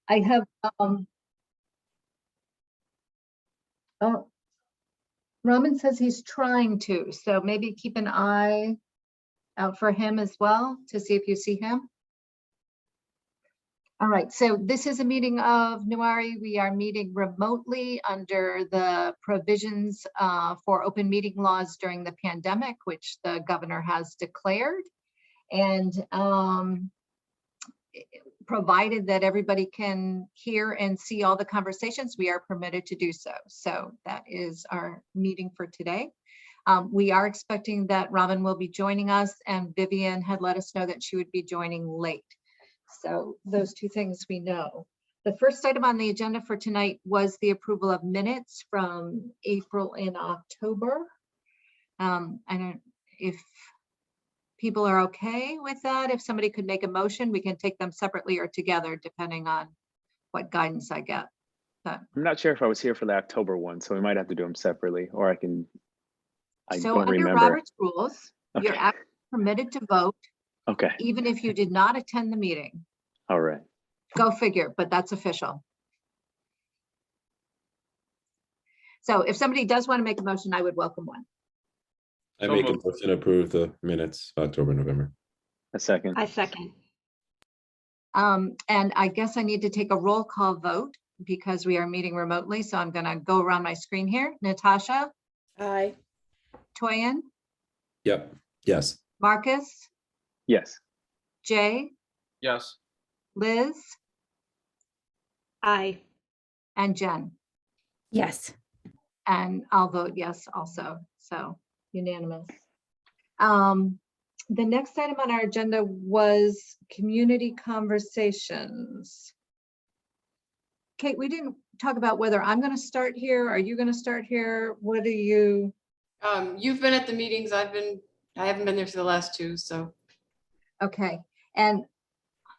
I have, oh, Roman says he's trying to, so maybe keep an eye out for him as well to see if you see him. All right, so this is a meeting of Nuwari. We are meeting remotely under the provisions for open meeting laws during the pandemic, which the governor has declared. And provided that everybody can hear and see all the conversations, we are permitted to do so. So that is our meeting for today. We are expecting that Robin will be joining us, and Vivian had let us know that she would be joining late. So those two things we know. The first item on the agenda for tonight was the approval of minutes from April and October. I don't, if people are okay with that, if somebody could make a motion, we can take them separately or together depending on what guidance I get. But I'm not sure if I was here for the October one, so we might have to do them separately, or I so don't under remember. Robert's rules, Okay. you're actually permitted to vote Okay, even if you did not attend the meeting. all right. Go figure, but that's official. So if somebody does want to make a motion, I would welcome one. I make a motion to approve the minutes of October, November. A second. I second. And I guess I need to take a roll call vote because we are meeting remotely. So I'm going to go around my screen here. Natasha, Aye. Toyin, Yep. Yes. Marcus, Yes. Jay, Yes. Liz, Aye. and Jen. Yes. And I'll vote yes also, so unanimous. The next item on our agenda was community conversations. Kate, we didn't talk about whether I'm going to start here. Are you going to start here? What do you? You've been at the meetings. I haven't been there for the last two, so. Okay, and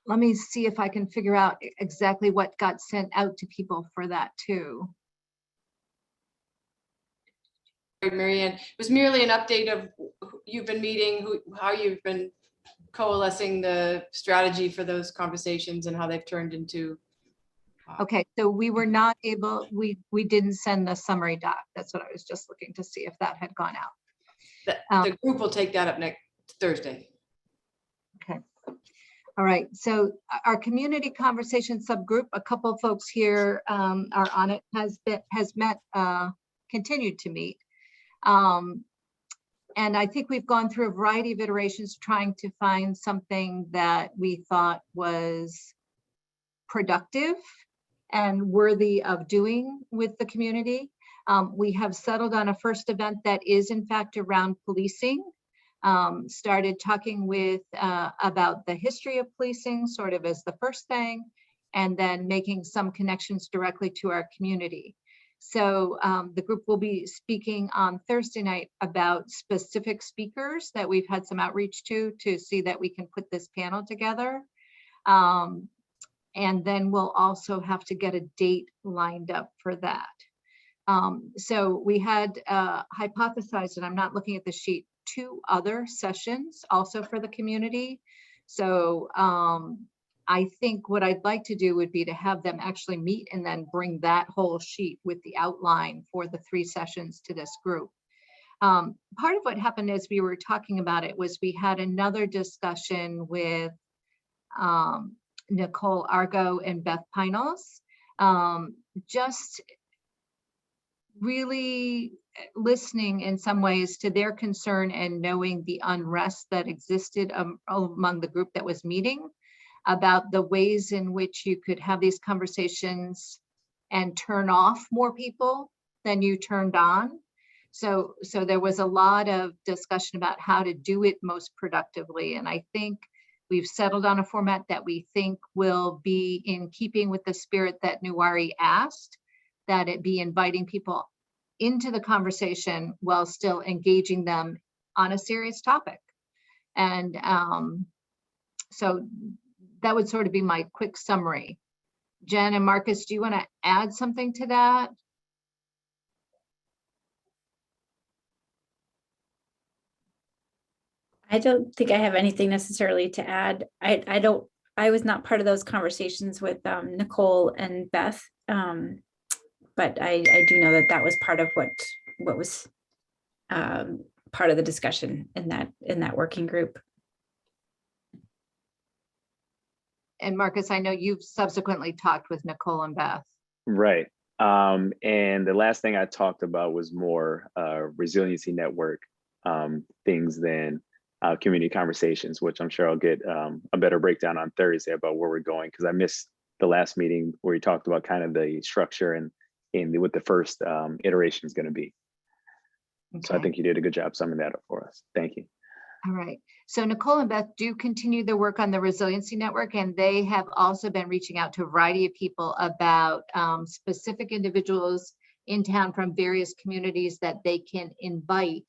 let me see if I can figure out exactly what got sent out to people for that too. Marianne, it was merely an update of who you've been meeting, how you've been coalescing the strategy for those conversations and how they've turned into. Okay, so we were not able, we didn't send the summary doc. That's what I was just looking to see if that had gone out. The group will take that up next Thursday. Okay. All right, so our community conversation subgroup, a couple of folks here are on it, has met, continued to meet. And I think we've gone through a variety of iterations trying to find something that we thought was productive and worthy of doing with the community. We have settled on a first event that is in fact around policing. Started talking with about the history of policing sort of as the first thing, and then making some connections directly to our community. So the group will be speaking on Thursday night about specific speakers that we've had some outreach to see that we can put this panel together. And then we'll also have to get a date lined up for that. So we had hypothesized, and I'm not looking at the sheet, 2 other sessions also for the community. So I think what I'd like to do would be to have them actually meet and then bring that whole sheet with the outline for the 3 sessions to this group. Part of what happened as we were talking about it was we had another discussion with Nicole Argo and Beth Pinos, just really listening in some ways to their concern and knowing the unrest that existed among the group that was meeting, about the ways in which you could have these conversations and turn off more people than you turned on. So there was a lot of discussion about how to do it most productively. And I think we've settled on a format that we think will be in keeping with the spirit that Nuwari asked, that it be inviting people into the conversation while still engaging them on a serious topic. And so that would sort of be my quick summary. Jen and Marcus, do you want to add something to that? I don't think I have anything necessarily to add. I don't I was not part of those conversations with Nicole and Beth. But I do know that that was part of what was part of the discussion in that working group. And Marcus, I know you've subsequently talked with Nicole and Beth. Right. And the last thing I talked about was more resiliency network things than community conversations, which I'm sure I'll get a better breakdown on Thursday about where we're going, because I missed the last meeting where we talked about kind of the structure and what the first iteration is going to be. Okay. So I think you did a good job summing that up for us. Thank you. All right. So Nicole and Beth do continue their work on the Resiliency Network, and they have also been reaching out to a variety of people about specific individuals in town from various communities that they can invite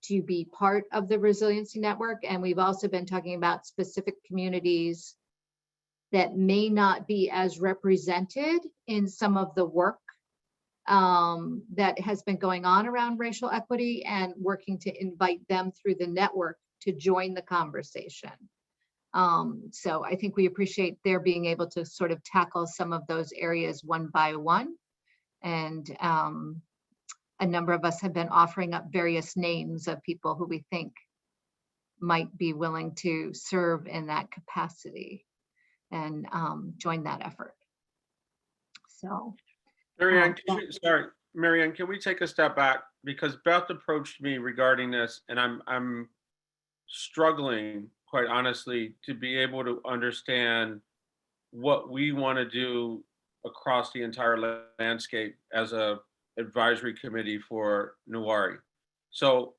to be part of the Resiliency Network. And we've also been talking about specific communities that may not be as represented in some of the work that has been going on around racial equity, and working to invite them through the network to join the conversation. So I think we appreciate their being able to sort of tackle some of those areas one by one. And a number of us have been offering up various names of people who we think might be willing to serve in that capacity and join that effort. So. Marianne, Marianne, can we take a step back? Because Beth approached me regarding this, and I'm struggling, quite honestly, to be able to understand what we want to do across the entire landscape as a advisory committee for Newari. So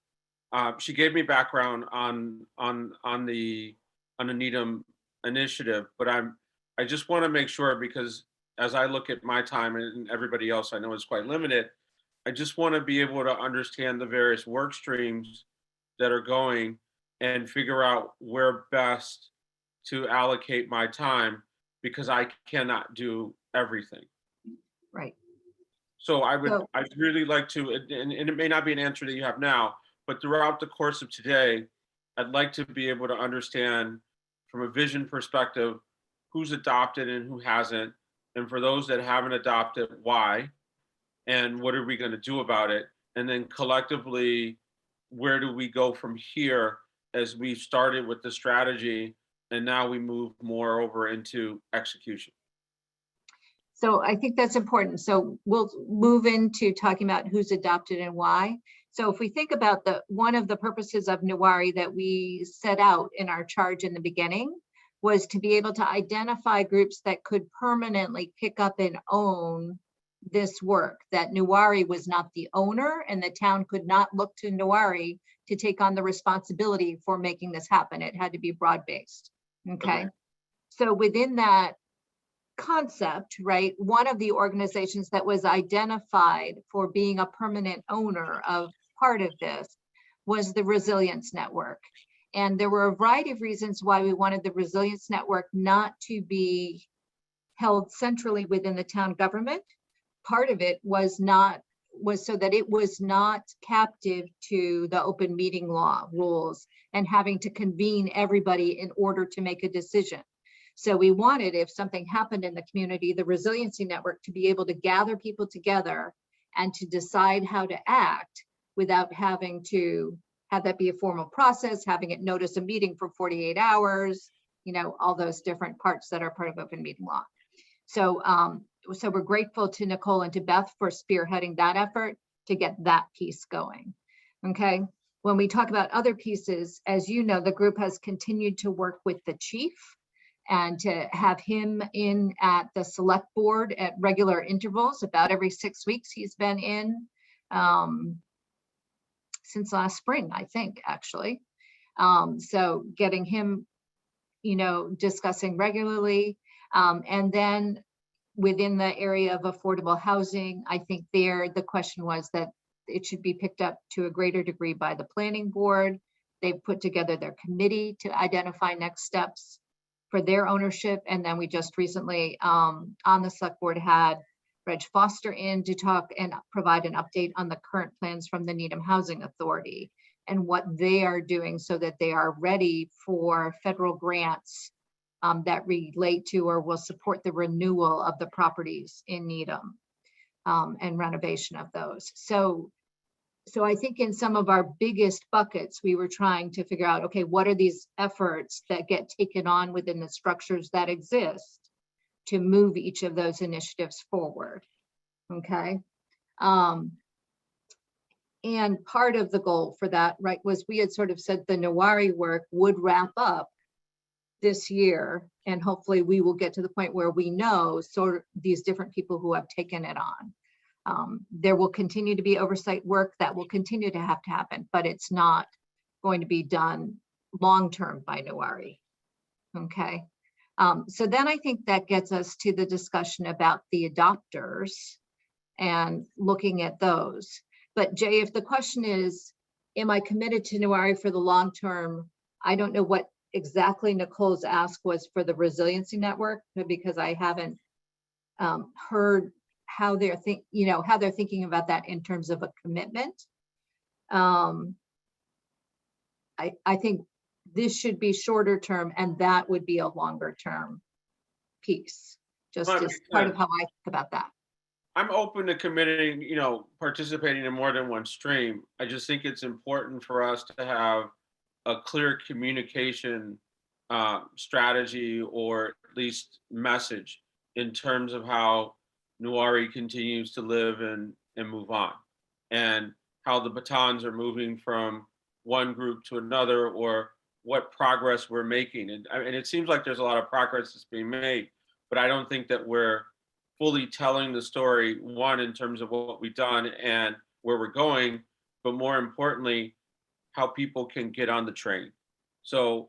she gave me background on the Needham initiative, but I just want to make sure, because as I look at my time and everybody else I know is quite limited, I just want to be able to understand the various work streams that are going and figure out where best to allocate my time, because I cannot do everything. Right. So I'd really like to, and it may not be an answer that you have now, but throughout the course of today, I'd like to be able to understand from a vision perspective who's adopted and who hasn't. And for those that haven't adopted, why? And what are we going to do about it? And then collectively, where do we go from here, as we've started with the strategy and now we move more over into execution? So I think that's important. So we'll move into talking about who's adopted and why. So if we think about one of the purposes of Newari that we set out in our charge in the beginning was to be able to identify groups that could permanently pick up and own this work, that Newari was not the owner and the town could not look to Newari to take on the responsibility for making this happen. It had to be broad-based, okay? So within that concept, right, one of the organizations that was identified for being a permanent owner of part of this was the Resilience Network. And there were a variety of reasons why we wanted the Resilience Network not to be held centrally within the town government. Part of it was so that it was not captive to the open meeting law rules and having to convene everybody in order to make a decision. So we wanted, if something happened in the community, the Resiliency Network to be able to gather people together and to decide how to act without having to have that be a formal process, having it notice a meeting for 48 hours, all those different parts that are part of open meeting law. So, so we're grateful to Nicole and to Beth for spearheading that effort to get that piece going, okay? When we talk about other pieces, as you know, the group has continued to work with the chief and to have him in at the select board at regular intervals. About every 6 weeks he's been in, since last spring, I think, actually. So getting him, discussing regularly. And then within the area of affordable housing, I think the question was that it should be picked up to a greater degree by the planning board. They've put together their committee to identify next steps for their ownership. And then we just recently on the select board had Reg Foster in to talk and provide an update on the current plans from the Needham Housing Authority and what they are doing so that they are ready for federal grants that relate to or will support the renewal of the properties in Needham and renovation of those. So I think in some of our biggest buckets, we were trying to figure out, okay, what are these efforts that get taken on within the structures that exist to move each of those initiatives forward, okay? And part of the goal for that, right, was we had sort of said the Newari work would wrap up this year, and hopefully we will get to the point where we know sort of these different people who have taken it on. There will continue to be oversight work that will continue to happen, but it's not going to be done long-term by Newari, okay? So then I think that gets us to the discussion about the adopters and looking at those. But Jay, if the question is, am I committed to Newari for the long term? I don't know what exactly Nicole's ask was for the resiliency network, because I haven't heard how they're how they're thinking about that in terms of a commitment. I think this should be shorter term, and that would be a longer term piece, just as part of how I think about that. I'm open to committing, participating in more than one stream. I just think it's important for us to have a clear communication strategy, or at least message, in terms of how Newari continues to live and move on, and how the batons are moving from one group to another, or what progress we're making. And it seems like there's a lot of progress that's being made, but I don't think that we're fully telling the story, one, in terms of what we've done and where we're going, but more importantly, how people can get on the train. So,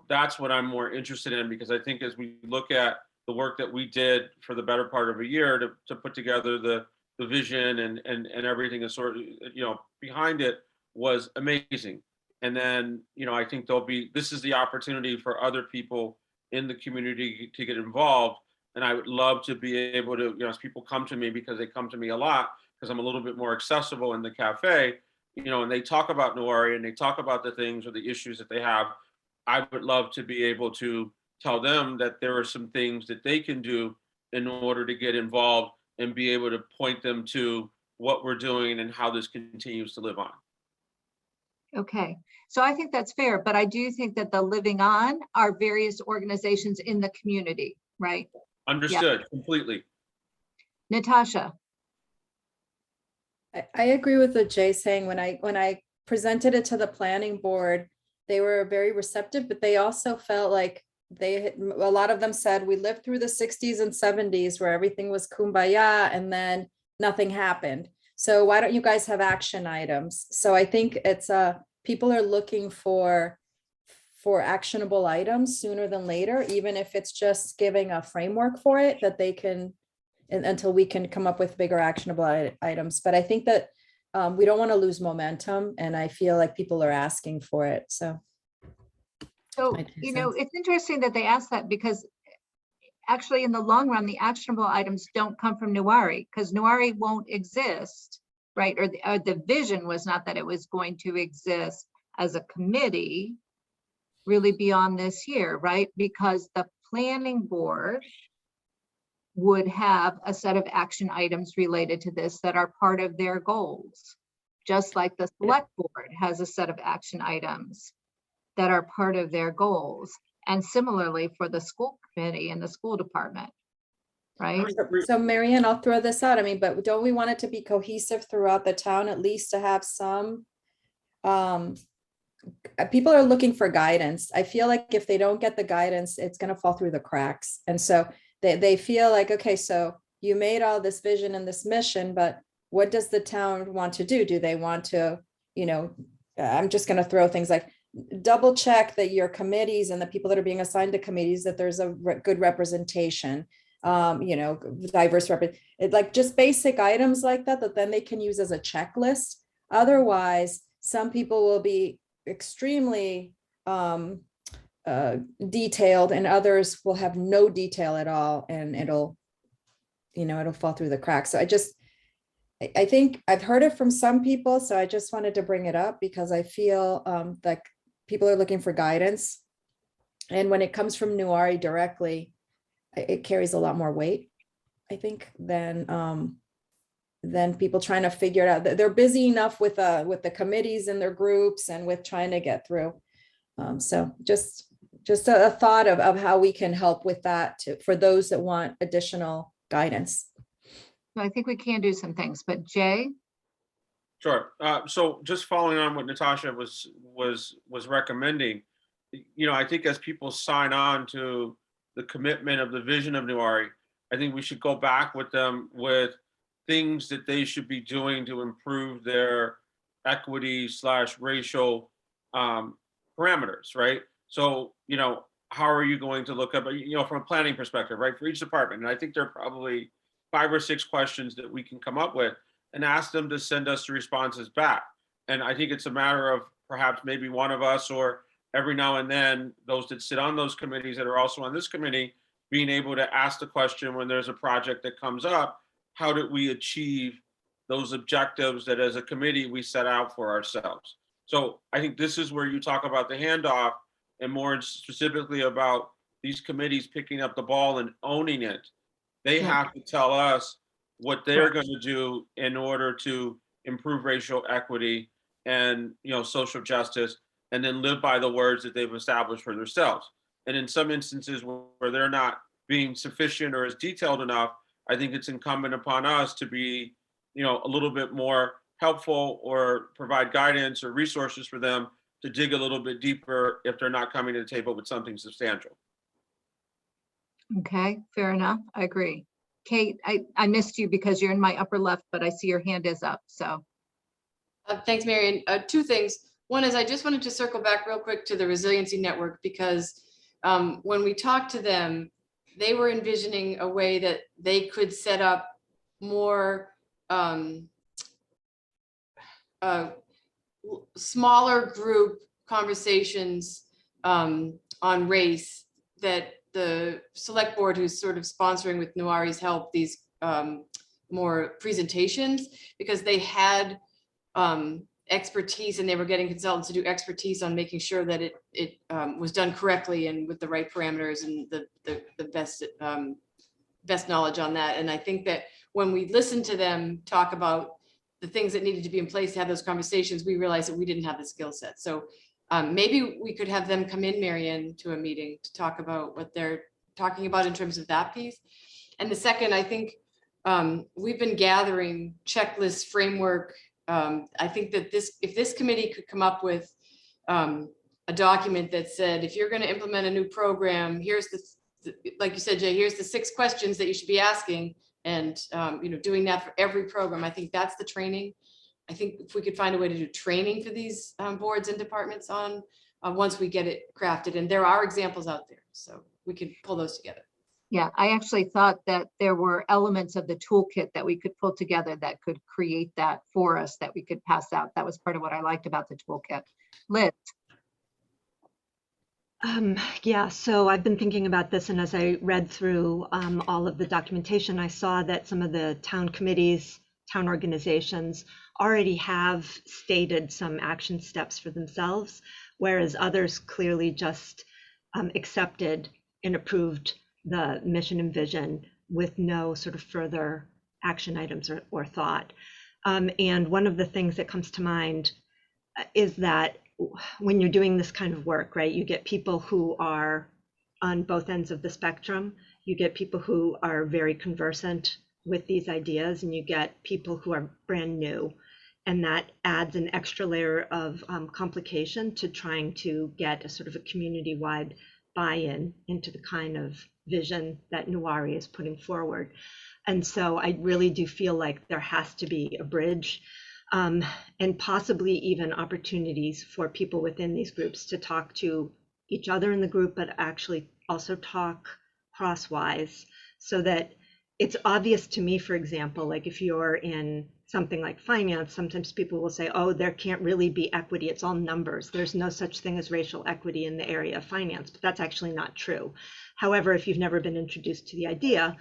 that's what I'm more interested in, because I think as we look at the work that we did for the better part of a year to put together the vision and everything is sort of, behind it, was amazing. And then, I think this is the opportunity for other people in the community to get involved. And I would love to be able to, as people come to me, because they come to me a lot, because I'm a little bit more accessible in the cafe, and they talk about Newari and they talk about the things or the issues that they have. I would love to be able to tell them that there are some things that they can do in order to get involved, and be able to point them to what we're doing and how this continues to live on. Okay, so I think that's fair, but I do think that the living on are various organizations in the community, right? Understood. Completely. Natasha. I agree with what Jay's saying. When I presented it to the planning board, they were very receptive, but they also felt like a lot of them said, we lived through the 60s and 70s where everything was kumbaya and then nothing happened. So why don't you guys have action items? So I think it's people are looking for actionable items sooner than later, even if it's just giving a framework for it that they can, until we can come up with bigger actionable items. But I think that we don't want to lose momentum, and I feel like people are asking for it. So it's interesting that they asked that, because actually in the long run, the actionable items don't come from Newari, because Newari won't exist, right? Or the vision was not that it was going to exist as a committee really beyond this year, right? Because the planning board would have a set of action items related to this that are part of their goals, just like the select board has a set of action items that are part of their goals. And similarly for the school committee and the school department, right? So Marianne, I'll throw this out. I mean, but don't we want it to be cohesive throughout the town, at least to have some, people are looking for guidance. I feel like if they don't get the guidance, it's going to fall through the cracks. And so they feel like, okay, so you made all this vision and this mission, but what does the town want to do? Do they want to, I'm just going to throw things like double check that your committees and the people that are being assigned to committees, that there's a good representation, diverse like just basic items like that then they can use as a checklist. Otherwise, some people will be extremely detailed and others will have no detail at all, and it'll fall through the cracks. So I think I've heard it from some people, so I just wanted to bring it up because I feel like people are looking for guidance. And when it comes from Nuari directly, it carries a lot more weight, I think, than people trying to figure it out. They're busy enough with the committees and their groups and with trying to get through. So just a thought of how we can help with that for those that want additional guidance. I think we can do some things, but Jay? Sure. So just following on what Natasha was recommending, I think as people sign on to the commitment of the vision of Nuari, I think we should go back with them with things that they should be doing to improve their equity / racial parameters, right? So, how are you going to look up, from a planning perspective, right, for each department? And I think there are probably 5 or 6 questions that we can come up with and ask them to send us the responses back. And I think it's a matter of perhaps maybe one of us, or every now and then those that sit on those committees that are also on this committee, being able to ask the question when there's a project that comes up, how did we achieve those objectives that as a committee we set out for ourselves? So I think this is where you talk about the handoff, and more specifically about these committees picking up the ball and owning it. They have to tell us what they're going to do in order to improve racial equity and social justice, and then live by the words that they've established for themselves. And in some instances where they're not being sufficient or as detailed enough, I think it's incumbent upon us to be a little bit more helpful or provide guidance or resources for them to dig a little bit deeper if they're not coming to the table with something substantial. Okay, fair enough. I agree. Kate, I missed you because you're in my upper left, but I see your hand is up, so. Thanks, Marion. 2 things. One is I just wanted to circle back real quick to the Resiliency Network, because when we talked to them, they were envisioning a way that they could set up more smaller group conversations on race, that the select board, who's sort of sponsoring with Nuari's help these more presentations, because they had expertise and they were getting consultants to do expertise on making sure that it was done correctly and with the right parameters and the best knowledge on that. And I think that when we listened to them talk about the things that needed to be in place to have those conversations, we realized that we didn't have the skill set. So maybe we could have them come in, Marion, to a meeting to talk about what they're talking about in terms of that piece. And the second, I think we've been gathering checklists, framework. I think that if this committee could come up with a document that said, if you're going to implement a new program, here's like you said, Jay, here's the 6 questions that you should be asking, and doing that for every program. I think that's the training. I think if we could find a way to do training for these boards and departments on once we get it crafted, and there are examples out there, so we could pull those together. Yeah, I actually thought that there were elements of the toolkit that we could pull together that could create that for us, that we could pass out. That was part of what I liked about the toolkit. Liz. Yeah, so I've been thinking about this, and as I read through all of the documentation, I saw that some of the town committees, town organizations already have stated some action steps for themselves, whereas others clearly just accepted and approved the mission and vision with no sort of further action items or thought. And one of the things that comes to mind is that when you're doing this kind of work, right, you get people who are on both ends of the spectrum. You get people who are very conversant with these ideas, and you get people who are brand new. And that adds an extra layer of complication to trying to get a sort of a community-wide buy-in into the kind of vision that Nuari is putting forward. And so I really do feel like there has to be a bridge, and possibly even opportunities for people within these groups to talk to each other in the group, but actually also talk crosswise, so that it's obvious to me, for example, like if you're in something like finance, sometimes people will say, oh, there can't really be equity, it's all numbers. There's no such thing as racial equity in the area of finance, but that's actually not true. However, if you've never been introduced to the idea,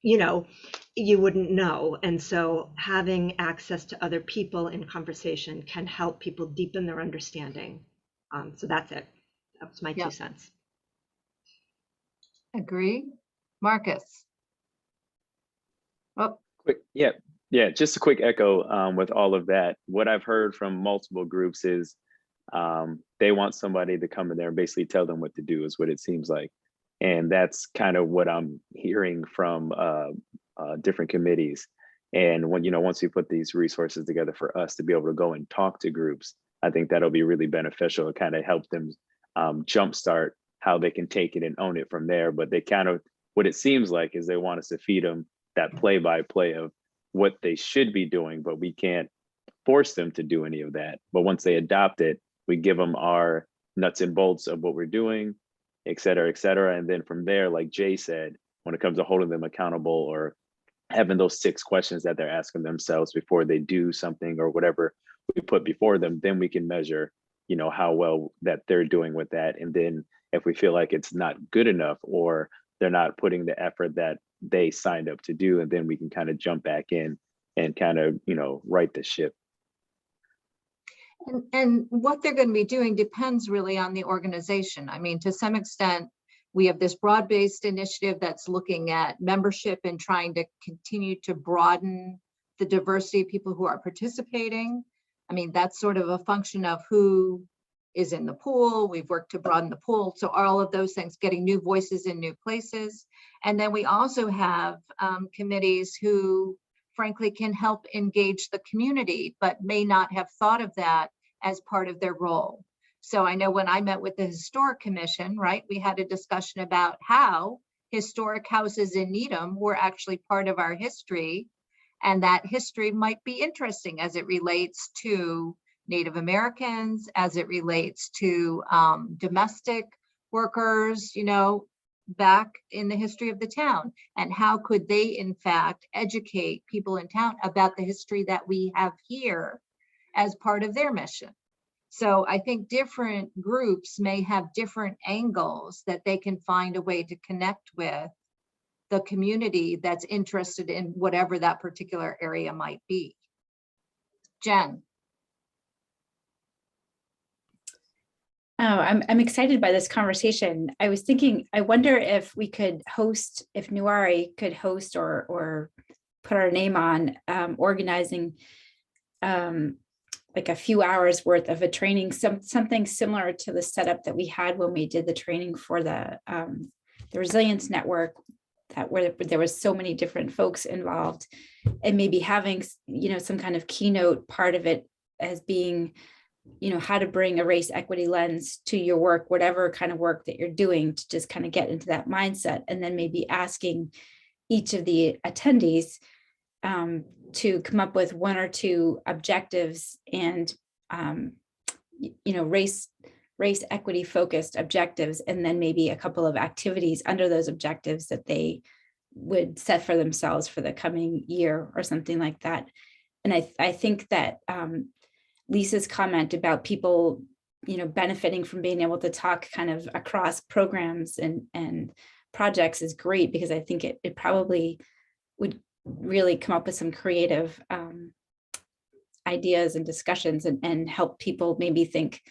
you wouldn't know. And so having access to other people in conversation can help people deepen their understanding. So that's it. That was my 2 cents. Agree. Marcus? Oh, Quick, yeah, just a quick echo with all of that. What I've heard from multiple groups is they want somebody to come in there and basically tell them what to do, is what it seems like. And that's kind of what I'm hearing from different committees. And when, once we put these resources together for us to be able to go and talk to groups, I think that'll be really beneficial to kind of help them jumpstart how they can take it and own it from there. But they kind of, what it seems like is they want us to feed them that play-by-play of what they should be doing, but we can't force them to do any of that. But once they adopt it, we give them our nuts and bolts of what we're doing, et cetera, et cetera. And then from there, like Jay said, when it comes to holding them accountable or having those 6 questions that they're asking themselves before they do something or whatever we put before them, then we can measure, how well that they're doing with that. And then if we feel like it's not good enough or they're not putting the effort that they signed up to do, and then we can kind of jump back in and kind of, right the ship. and what they're going to be doing depends really on the organization. I mean, to some extent, we have this broad-based initiative that's looking at membership and trying to continue to broaden the diversity of people who are participating. I mean, that's sort of a function of who is in the pool. We've worked to broaden the pool. So all of those things, getting new voices in new places. And then we also have committees who frankly can help engage the community, but may not have thought of that as part of their role. So I know when I met with the Historic Commission, right, we had a discussion about how historic houses in Needham were actually part of our history, and that history might be interesting as it relates to Native Americans, as it relates to domestic workers, back in the history of the town, and how could they in fact educate people in town about the history that we have here as part of their mission. So I think different groups may have different angles that they can find a way to connect with the community that's interested in whatever that particular area might be. Jen? Oh, I'm excited by this conversation. I was thinking, I wonder if we could host, if Nuari could host or put our name on organizing like a few hours worth of a training, something similar to the setup that we had when we did the training for the Resilience Network, where there was so many different folks involved, and maybe having some kind of keynote part of it as being how to bring a race equity lens to your work, whatever kind of work that you're doing, to just kind of get into that mindset, and then maybe asking each of the attendees to come up with 1 or 2 objectives and race equity focused objectives, and then maybe a couple of activities under those objectives that they would set for themselves for the coming year or something like that. And I think that Lisa's comment about people benefiting from being able to talk kind of across programs and projects is great, because I think it probably would really come up with some creative ideas and discussions and help people maybe think,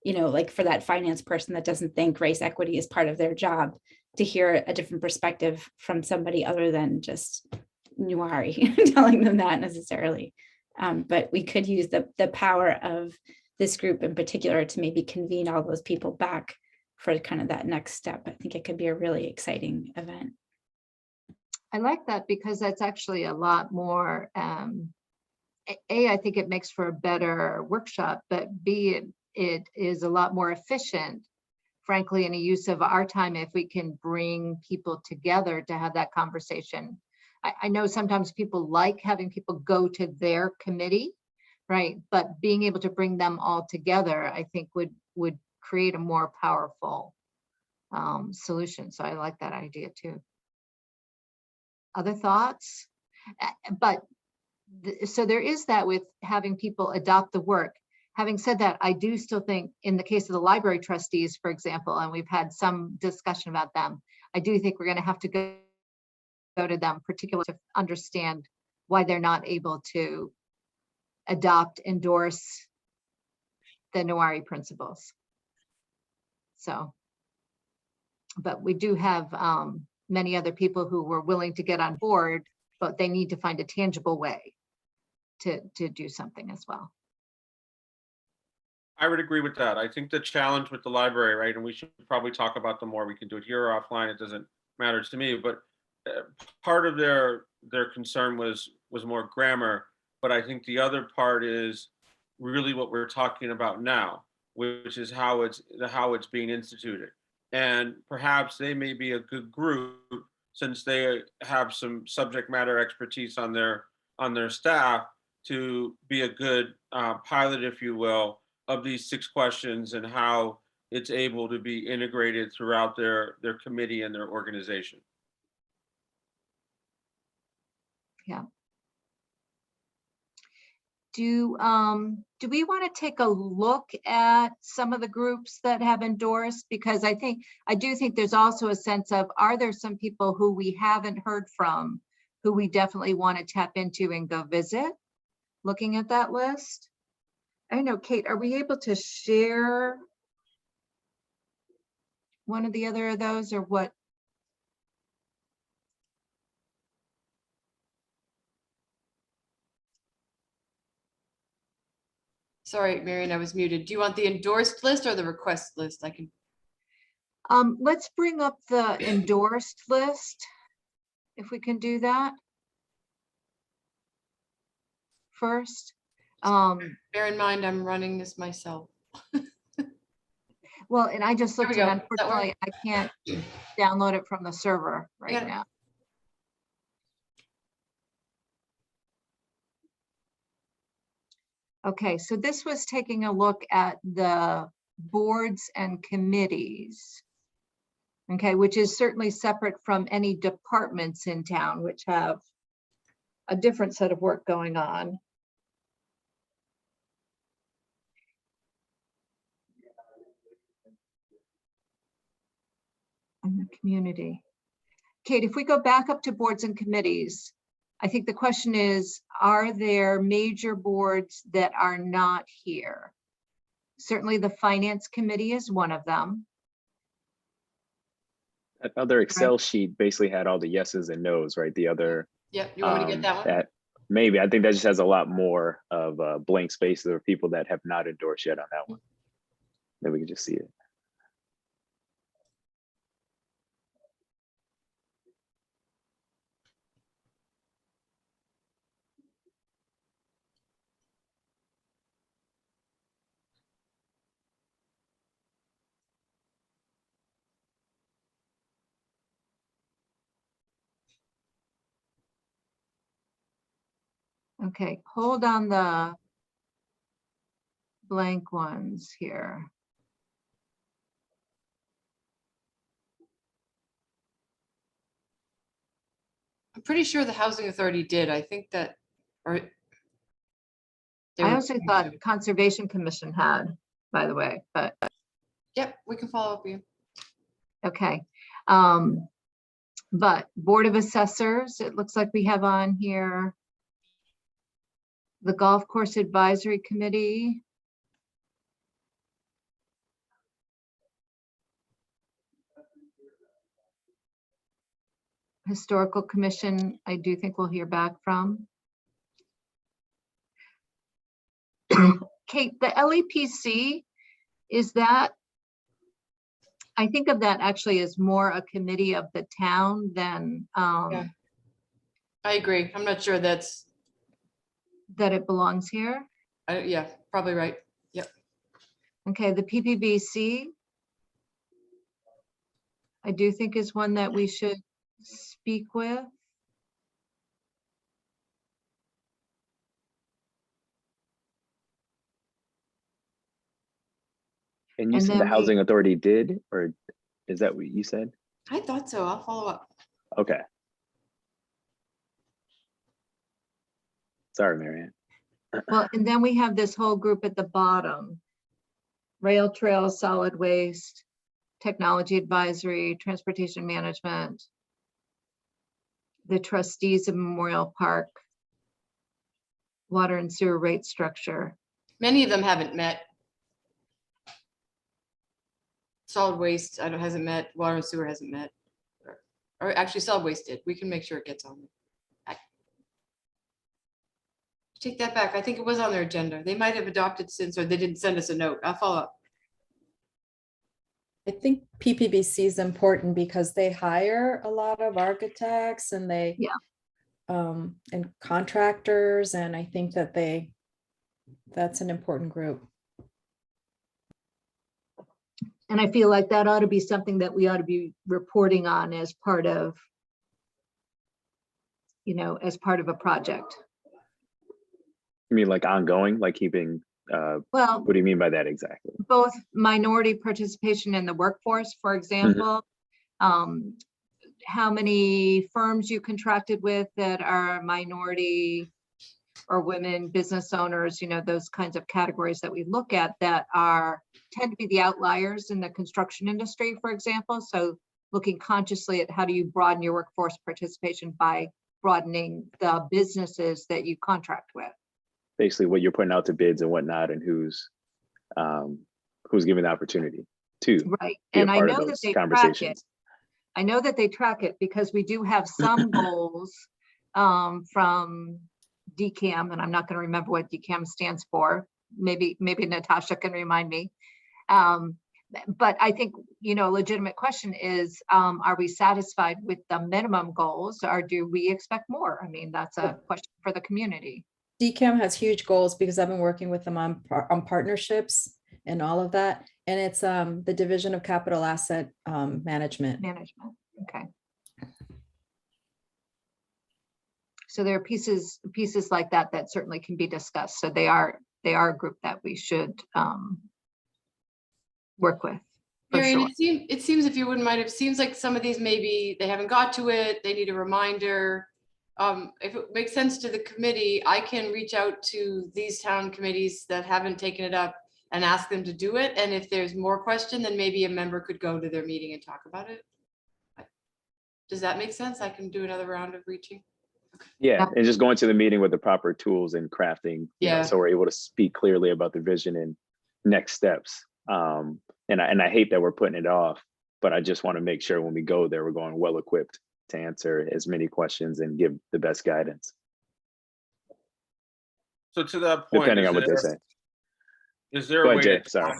like for that finance person that doesn't think race equity is part of their job, to hear a different perspective from somebody other than just Nuari telling them that necessarily. But we could use the power of this group in particular to maybe convene all those people back for kind of that next step. I think it could be a really exciting event. I like that, because that's actually a lot more, I think it makes for a better workshop, but B, it is a lot more efficient, frankly, in a use of our time if we can bring people together to have that conversation. I know sometimes people like having people go to their committee, right? But being able to bring them all together, I think would create a more powerful solution. So I like that idea too. Other thoughts? But so there is that with having people adopt the work. Having said that, I do still think in the case of the library trustees, for example, and we've had some discussion about them, I do think we're going to have to go to them, particularly to understand why they're not able to endorse the Nuari principles. So But we do have many other people who were willing to get on board, but they need to find a tangible way to do something as well. I would agree with that. I think the challenge with the library, right, and we should probably talk about them more. We can do it here or offline. It doesn't matter to me. But part of their concern was more grammar. But I think the other part is really what we're talking about now, which is how it's being instituted. And perhaps they may be a good group since they have some subject matter expertise on their staff to be a good pilot, if you will, of these 6 questions and how it's able to be integrated throughout their committee and their organization. Yeah. Do we want to take a look at some of the groups that have endorsed? Because I do think there's also a sense of, are there some people who we haven't heard from who we definitely want to tap into and go visit? Looking at that list. I don't know, Kate, are we able to share one of the other of those, or what? Sorry, Marion, I was muted. Do you want the endorsed list or the request list? I can. Let's bring up the endorsed list, if we can do that first. Bear in mind, I'm running this myself. Well, and I just There we looked at, go. Does that work? unfortunately, I can't download it from the server right Yeah. now. Okay, so this was taking a look at the boards and committees. Okay, which is certainly separate from any departments in town, which have a different set of work going on. And the community. Kate, if we go back up to boards and committees, I think the question is, are there major boards that are not here? Certainly the finance committee is one of them. That other Excel sheet basically had all the yeses and nos, right? The other. Yep, you want me to get that one? That maybe, I think that just has a lot more of blank space. There are people that have not endorsed yet on that one. Then we can just see it. Okay, hold on the blank ones here. I'm pretty sure the housing authority did. I think that, or. they I were- also thought Conservation Commission had, by the way, but Yep, we can follow up with you. okay. But Board of Assessors, it looks like we have on here. The Golf Course Advisory Committee. Historical Commission, I do think we'll hear back from. Kate, the LEPC, is that, I think of that actually as more a committee of the town than Yeah. I agree. I'm not sure that's, that it belongs here. yeah, probably right. Yep. Okay, the PPBC, I do think is one that we should speak with. And you And said the then we- housing authority did, or is that what you said? I thought so. I'll follow up. Okay. Sorry, Marianne. Well, and then we have this whole group at the bottom. Rail Trail, Solid Waste, Technology Advisory, Transportation Management, the trustees of Memorial Park, Water and Sewer Rate Structure. Many of them haven't met. solid waste, I don't, hasn't met, water and sewer hasn't met. Or actually solid waste did. We can make sure it gets on. Take that back. I think it was on their agenda. They might have adopted since, or they didn't send us a note. I'll follow up. I think PPBC is important because they hire a lot of architects and they, and contractors, and I think that that's an important group. And I feel like that ought to be something that we ought to be reporting on as part of, as part of a project. You mean like ongoing, like keeping, Well, what do you mean by that exactly? both minority participation in the workforce, for example. How many firms you contracted with that are minority or women business owners, those kinds of categories that we look at that tend to be the outliers in the construction industry, for example. So looking consciously at how do you broaden your workforce participation by broadening the businesses that you contract with. Basically what you're putting out to bids and whatnot, and who's giving the opportunity to right. be And a I part know of that those they track it. conversations. I know that they track it because we do have some goals from DCAM, and I'm not going to remember what DCAM stands for. Maybe Natasha can remind me. But I think, a legitimate question is, are we satisfied with the minimum goals, or do we expect more? I mean, that's a question for the community. DCAM has huge goals because I've been working with them on partnerships and all of that. And it's the Division of Capital Asset Management. Okay. So there are pieces like that that certainly can be discussed. So they are a group that we should work with. Marion, Sure. it seems, if you wouldn't mind, it seems like some of these maybe they haven't got to it. They need a reminder. If it makes sense to the committee, I can reach out to these town committees that haven't taken it up and ask them to do it. And if there's more question, then maybe a member could go to their meeting and talk about it. Does that make sense? I can do another round of reaching. Yeah, and just going to the meeting with the proper tools and crafting, so we're able to speak clearly about the vision and next steps. And I hate that we're putting it off, but I just want to make sure when we go there, we're going well equipped to answer as many questions and give the best guidance. So to that point, Depending on what they say. Is there Go a ahead, way Jay, to, sorry.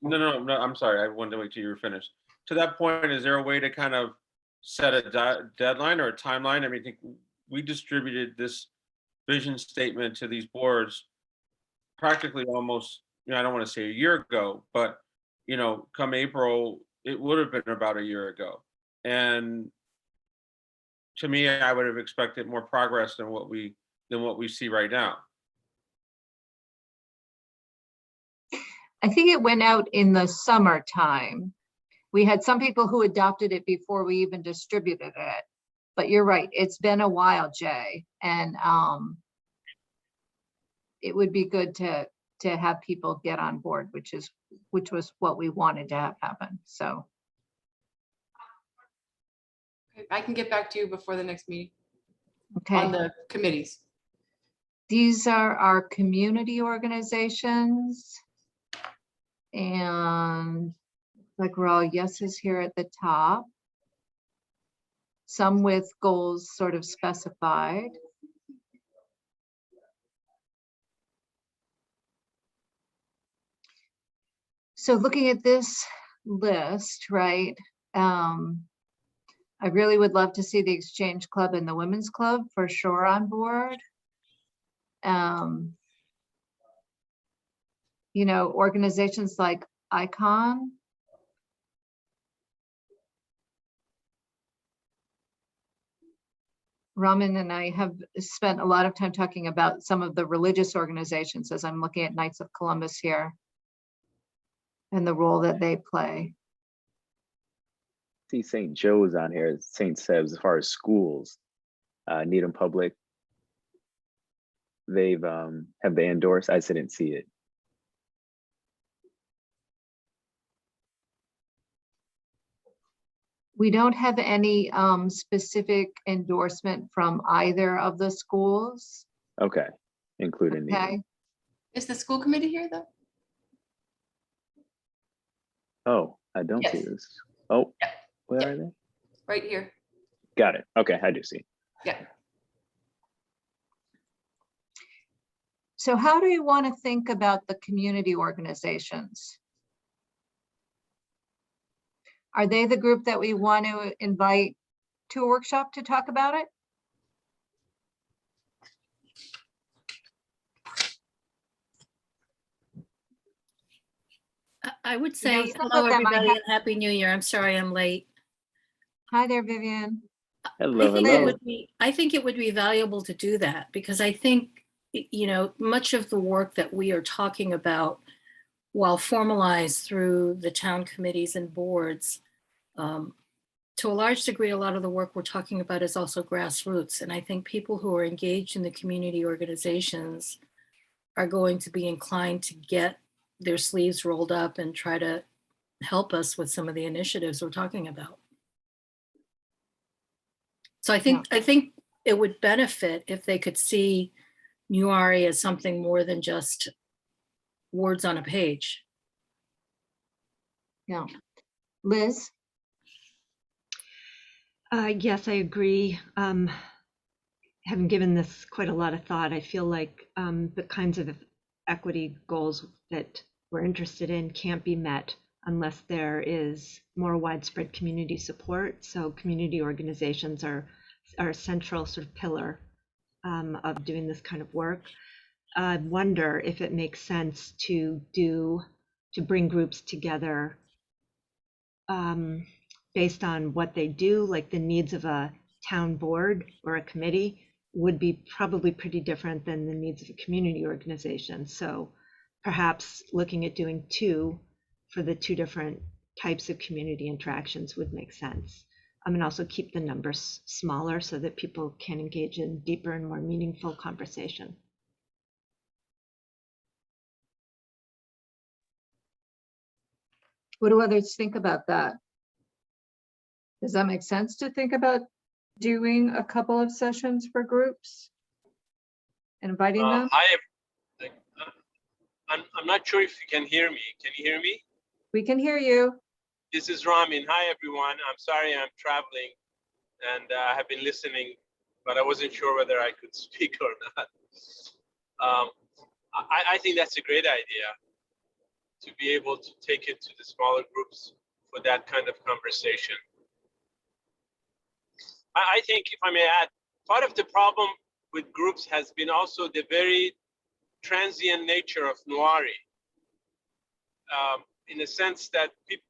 No, I'm sorry. I wanted to wait till you were finished. To that point, is there a way to kind of set a deadline or a timeline? I mean, I think we distributed this vision statement to these boards practically almost, I don't want to say a year ago, but come April, it would have been about a year ago. And to me, I would have expected more progress than what we see right now. I think it went out in the summertime. We had some people who adopted it before we even distributed it. But you're right, it's been a while, Jay. And it would be good to have people get on board, which was what we wanted to have happen. So I can get back to you before the next meeting okay. on the committees. These are our community organizations. And like we're all yeses here at the top. Some with goals sort of specified. So looking at this list, right? I really would love to see the Exchange Club and the Women's Club for sure on board. Organizations like ICON. Raman and I have spent a lot of time talking about some of the religious organizations as I'm looking at Knights of Columbus here and the role that they play. See St. Joe's on here, St. Seb's, as far as schools, Needham Public. They've have they endorsed? I didn't see it. We don't have any specific endorsement from either of the schools. Okay, including Okay. Needham. Is the school committee here though? Oh, I don't see Yes. this. Oh, Yeah. where Yeah. are they? Right here. Got it. Okay, I do see. Yeah. So how do you want to think about the community organizations? Are they the group that we want to invite to a workshop to talk about it? I would You know, say, some hello, of them I everybody, have- and Happy New Year. I'm sorry I'm late. Hi there, Vivian. Hello, I think hello. I think it would be valuable to do that because I think, you know, much of the work that we are talking about, while formalized through the town committees and boards, to a large degree, a lot of the work we're talking about is also grassroots. And I think people who are engaged in the community organizations are going to be inclined to get their sleeves rolled up and try to help us with some of the initiatives we're talking about. So I think it would benefit if they could see Newari as something more than just words on a page. Yeah. Liz? Yes, I agree. Having given this quite a lot of thought, I feel like the kinds of equity goals that we're interested in can't be met unless there is more widespread community support. So community organizations are a central sort of pillar of doing this kind of work. I wonder if it makes sense to bring groups together based on what they do, like the needs of a town board or a committee would be probably pretty different than the needs of a community organization. So perhaps looking at doing two for the two different types of community interactions would make sense. And also keep the numbers smaller so that people can engage in deeper and more meaningful conversation. What do others think about that? Does that make sense to think about doing a couple of sessions for groups? And inviting them? Hi, I'm not sure if you can hear me. Can you hear me? We can hear you. This is Ramin. Hi, everyone. I'm sorry I'm traveling and I have been listening, but I wasn't sure whether I could speak or not. I think that's a great idea to be able to take it to the smaller groups for that kind of conversation. I think, if I may add, part of the problem with groups has been also the very transient nature of Newari, in the sense that the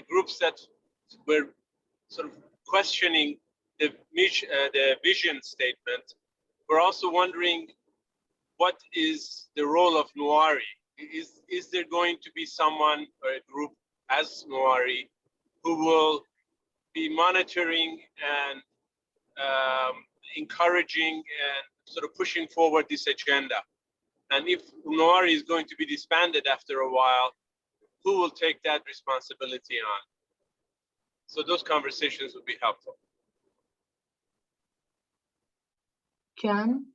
groups that were sort of questioning the vision statement were also wondering, what is the role of Newari? Is there going to be someone or a group as Newari who will be monitoring and encouraging and sort of pushing forward this agenda? And if Newari is going to be disbanded after a while, who will take that responsibility on? So those conversations would be helpful. Jen?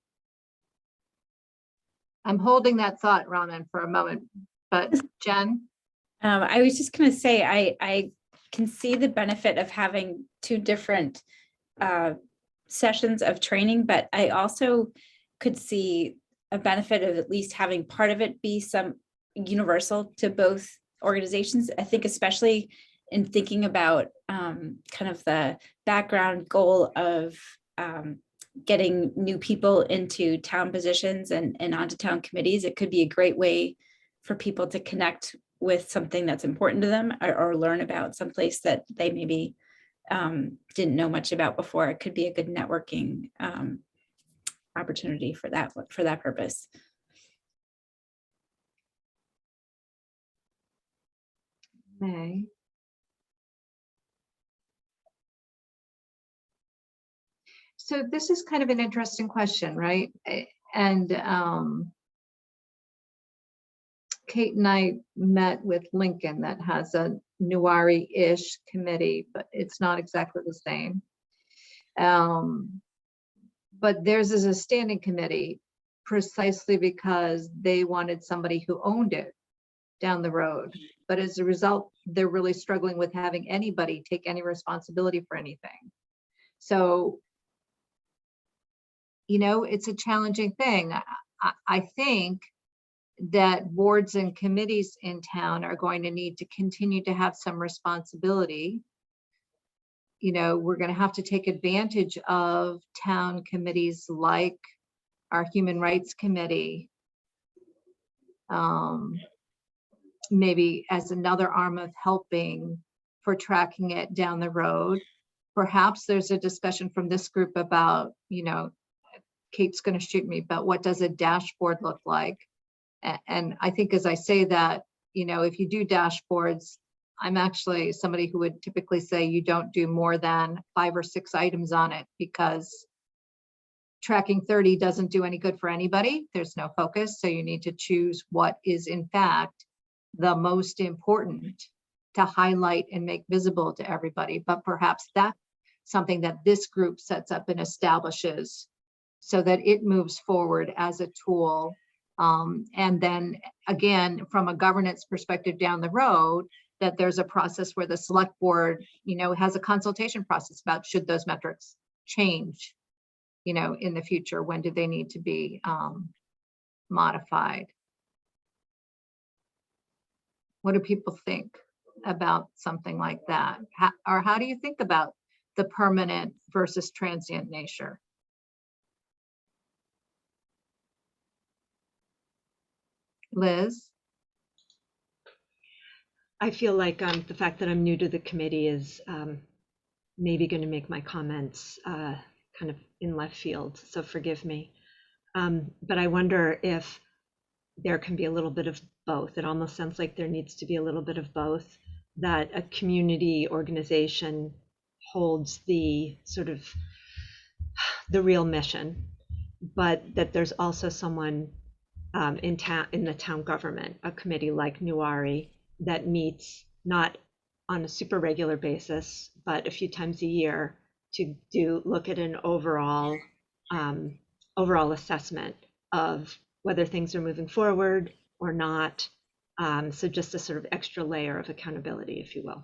I'm holding that thought, Raman, for a moment, but Jen? I was just going to say, I can see the benefit of having two different sessions of training, but I also could see a benefit of at least having part of it be some universal to both organizations. I think especially in thinking about kind of the background goal of getting new people into town positions and onto town committees, it could be a great way for people to connect with something that's important to them or learn about someplace that they maybe didn't know much about before. It could be a good networking opportunity for that purpose. May. So this is kind of an interesting question, right? And Kate and I met with Lincoln that has a Newari-ish committee, but it's not exactly the same. But theirs is a standing committee precisely because they wanted somebody who owned it. down the road. But as a result, they're really struggling with having anybody take any responsibility for anything. So, you know, it's a challenging thing. I think that boards and committees in town are going to need to continue to have some responsibility. You know, we're going to have to take advantage of town committees like our Human Rights Committee, maybe as another arm of helping for tracking it down the road. Perhaps there's a discussion from this group about, you know, Kate's going to shoot me, but what does a dashboard look like? And I think as I say that, you know, if you do dashboards, I'm actually somebody who would typically say you don't do more than 5 or 6 items on it, because tracking 30 doesn't do any good for anybody. There's no focus. So you need to choose what is in fact the most important to highlight and make visible to everybody. But perhaps that's something that this group sets up and establishes so that it moves forward as a tool. And then again, from a governance perspective down the road, that there's a process where the select board, you know, has a consultation process about should those metrics change, you know, in the future, when do they need to be modified? What do people think about something like that? How do you think about the permanent versus transient nature? Liz? I feel like the fact that I'm new to the committee is maybe going to make my comments kind of in left field, so forgive me. But I wonder if there can be a little bit of both. It almost sounds like there needs to be a little bit of both, that a community organization holds the sort of the real mission, but that there's also someone in the town government, a committee like Nuwari, that meets not on a super regular basis, but a few times a year to look at an overall assessment of whether things are moving forward or not. So just a sort of extra layer of accountability, if you will.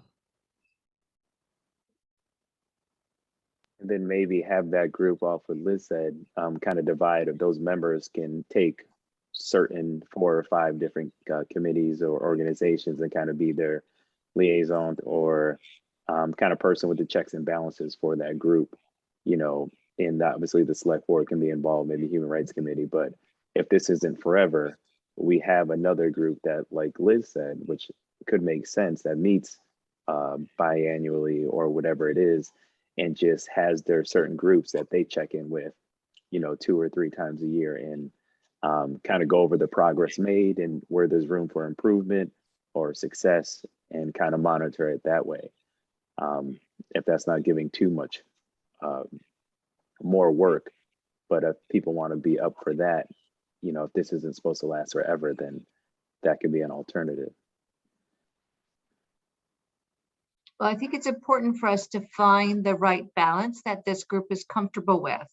And then maybe have that group, off what Liz said, kind of divide, of those members can take certain 4 or 5 different committees or organizations and kind of be their liaison or kind of person with the checks and balances for that group, you know. And obviously the select board can be involved, maybe Human Rights Committee, but if this isn't forever, we have another group that, like Liz said, which could make sense, that meets biannually or whatever it is, and just has their certain groups that they check in with, you know, 2 or 3 times a year, and kind of go over the progress made and where there's room for improvement or success, and kind of monitor it that way. If that's not giving too much more work, but if people want to be up for that, you know, if this isn't supposed to last forever, then that could be an alternative. Well, I think it's important for us to find the right balance that this group is comfortable with.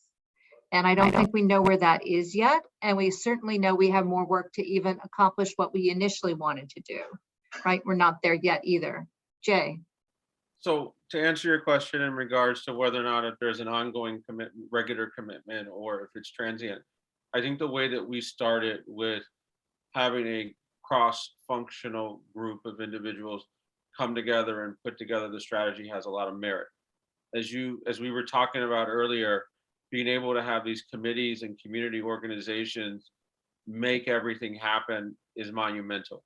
And I don't think we know where that is yet. And we certainly know we have more work to even accomplish what we initially wanted to do, right? We're not there yet either. Jay? So to answer your question in regards to whether or not if there's an ongoing commitment, regular commitment, or if it's transient, I think the way that we started with having a cross-functional group of individuals come together and put together the strategy has a lot of merit. As we were talking about earlier, being able to have these committees and community organizations make everything happen is monumental.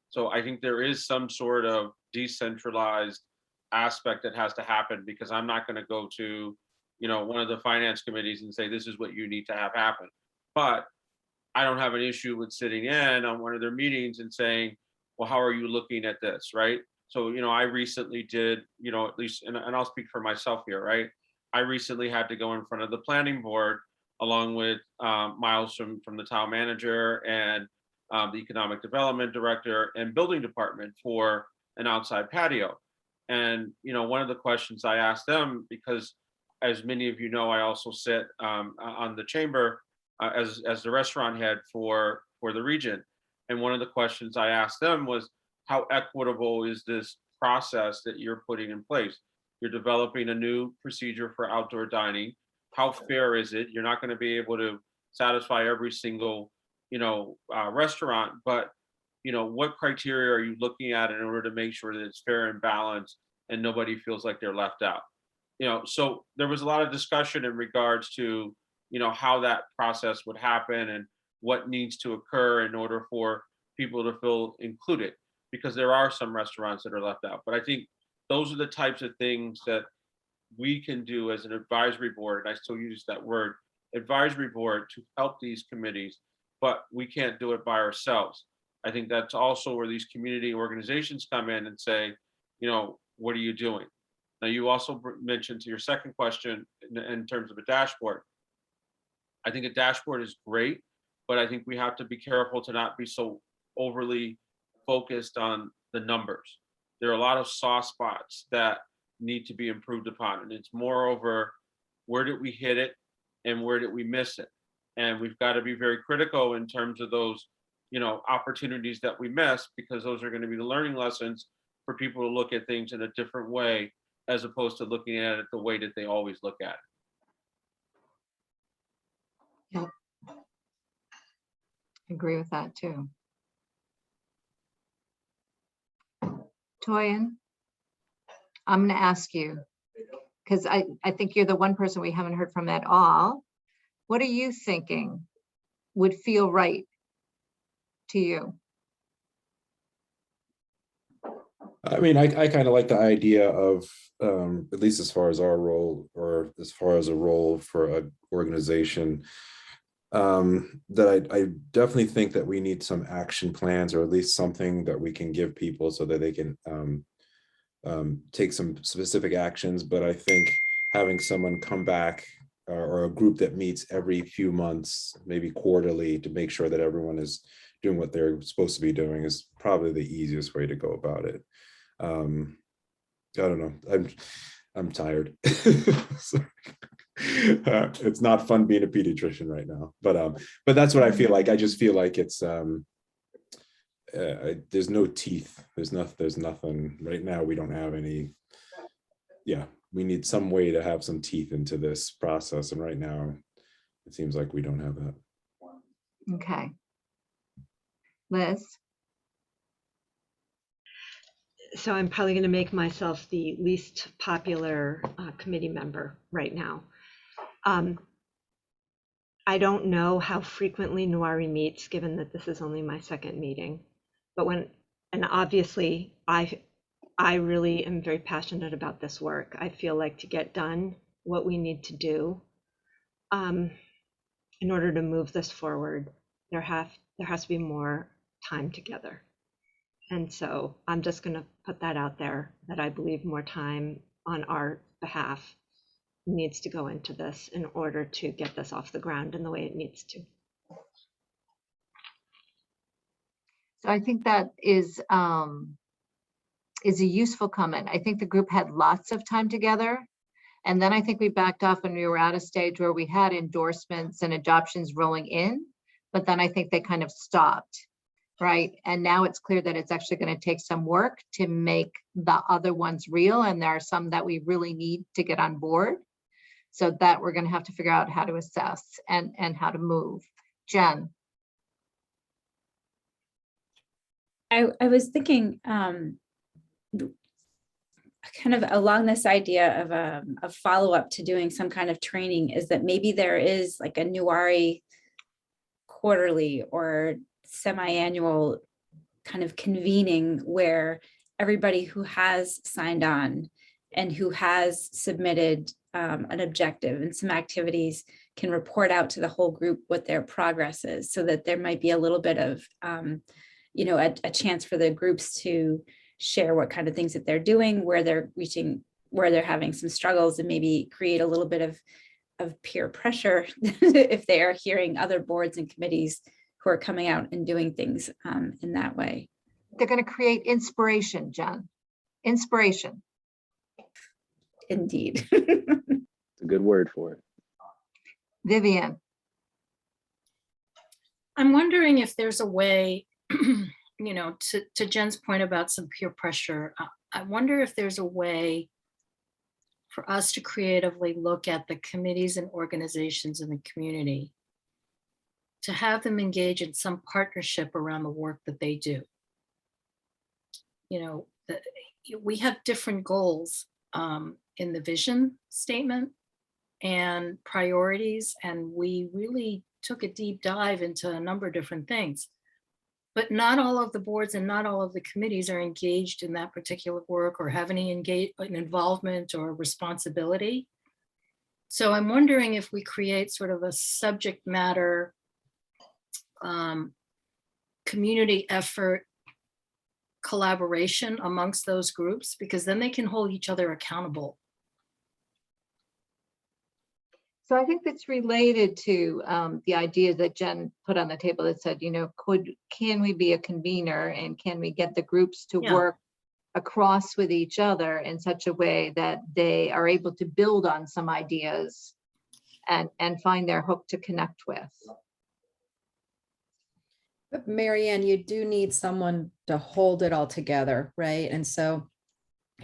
So I think there is some sort of decentralized aspect that has to happen, because I'm not going to go to, you know, one of the finance committees and say, this is what you need to have happen. But I don't have an issue with sitting in on one of their meetings and saying, well, how are you looking at this, right? So, you know, I recently did, you know, at least, and I'll speak for myself here, right? I recently had to go in front of the planning board along with Miles from the town manager and the economic development director and building department for an outside patio. And, you know, one of the questions I asked them, because as many of you know, I also sit on the chamber as the restaurant head for the region. And one of the questions I asked them was, how equitable is this process that you're putting in place? You're developing a new procedure for outdoor dining. How fair is it? You're not going to be able to satisfy every single, restaurant, but what criteria are you looking at in order to make sure that it's fair and balanced and nobody feels like they're left out? So there was a lot of discussion in regards to, how that process would happen and what needs to occur in order for people to feel included, because there are some restaurants that are left out. But I think those are the types of things that we can do as an advisory board, and I still use that word, advisory board, to help these committees, but we can't do it by ourselves. I think that's also where these community organizations come in and say, what are you doing? Now, you also mentioned to your second question in terms of a dashboard. I think a dashboard is great, but I think we have to be careful to not be so overly focused on the numbers. There are a lot of soft spots that need to be improved upon, and it's more over where did we hit it and where did we miss it. And we've got to be very critical in terms of those opportunities that we miss, because those are going to be the learning lessons for people to look at things in a different way, as opposed to looking at it the way that they always look at it. Yeah. Agree with that too. Toyin, I'm going to ask you, because I think you're the one person we haven't heard from at all. What are you thinking would feel right to you? I mean, I kind of like the idea of, at least as far as our role, or as far as a role for an organization, that I definitely think that we need some action plans, or at least something that we can give people so that they can take some specific actions. But I think having someone come back, or a group that meets every few months, maybe quarterly, to make sure that everyone is doing what they're supposed to be doing, is probably the easiest way to go about it. I don't know. I'm tired. It's not fun being a pediatrician right now, but that's what I feel like. I just feel like it's there's no teeth. There's nothing right now. We don't have any. Yeah, we need some way to have some teeth into this process, and right now it seems like we don't have that. Okay. Liz? So I'm probably going to make myself the least popular committee member right now. I don't know how frequently Nuari meets, given that this is only my second meeting. But and obviously I really am very passionate about this work. I feel like to get done what we need to do in order to move this forward, there has to be more time together. And so I'm just going to put that out there, that I believe more time on our behalf needs to go into this in order to get this off the ground in the way it needs to. So I think that is a useful comment. I think the group had lots of time together. And then I think we backed off when we were at a stage where we had endorsements and adoptions rolling in, but then I think they kind of stopped, right? And now it's clear that it's actually going to take some work to make the other ones real. And there are some that we really need to get on board. So that we're going to have to figure out how to assess and how to move. Jen. I was thinking kind of along this idea of a follow-up to doing some kind of training, is that maybe there is like a Nuari quarterly or semi-annual kind of convening where everybody who has signed on and who has submitted an objective and some activities can report out to the whole group what their progress is, so that there might be a little bit of a chance for the groups to share what kind of things that they're doing, where they're reaching, where they're having some struggles, and maybe create a little bit of peer pressure if they are hearing other boards and committees who are coming out and doing things in that way. They're going to create inspiration, Jen. Inspiration. Indeed. It's a good word for it. Vivian. I'm wondering if there's a way you know, to Jen's point about some peer pressure, I wonder if there's a way for us to creatively look at the committees and organizations in the community to have them engage in some partnership around the work that they do. You know, we have different goals in the vision statement and priorities, and we really took a deep dive into a number of different things. But not all of the boards and not all of the committees are engaged in that particular work or have any involvement or responsibility. So I'm wondering if we create sort of a subject matter community effort collaboration amongst those groups, because then they can hold each other accountable. So I think that's related to the idea that Jen put on the table that said, you know, can we be a convener and can we get the groups to work across with each other in such a way that they are able to build on some ideas and find their hook to connect with. But Marianne, you do need someone to hold it all together, right? And so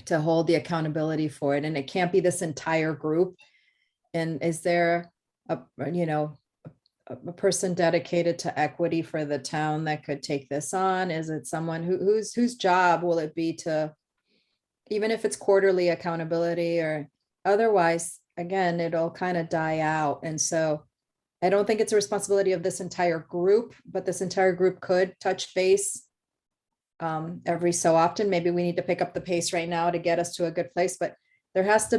to hold the accountability for it, and it can't be this entire group. And is there a person dedicated to equity for the town that could take this on? Is it someone whose job will it be to, even if it's quarterly accountability or otherwise, again, it'll kind of die out. And so I don't think it's a responsibility of this entire group, but this entire group could touch base every so often. Maybe we need to pick up the pace right now to get us to a good place, but there has to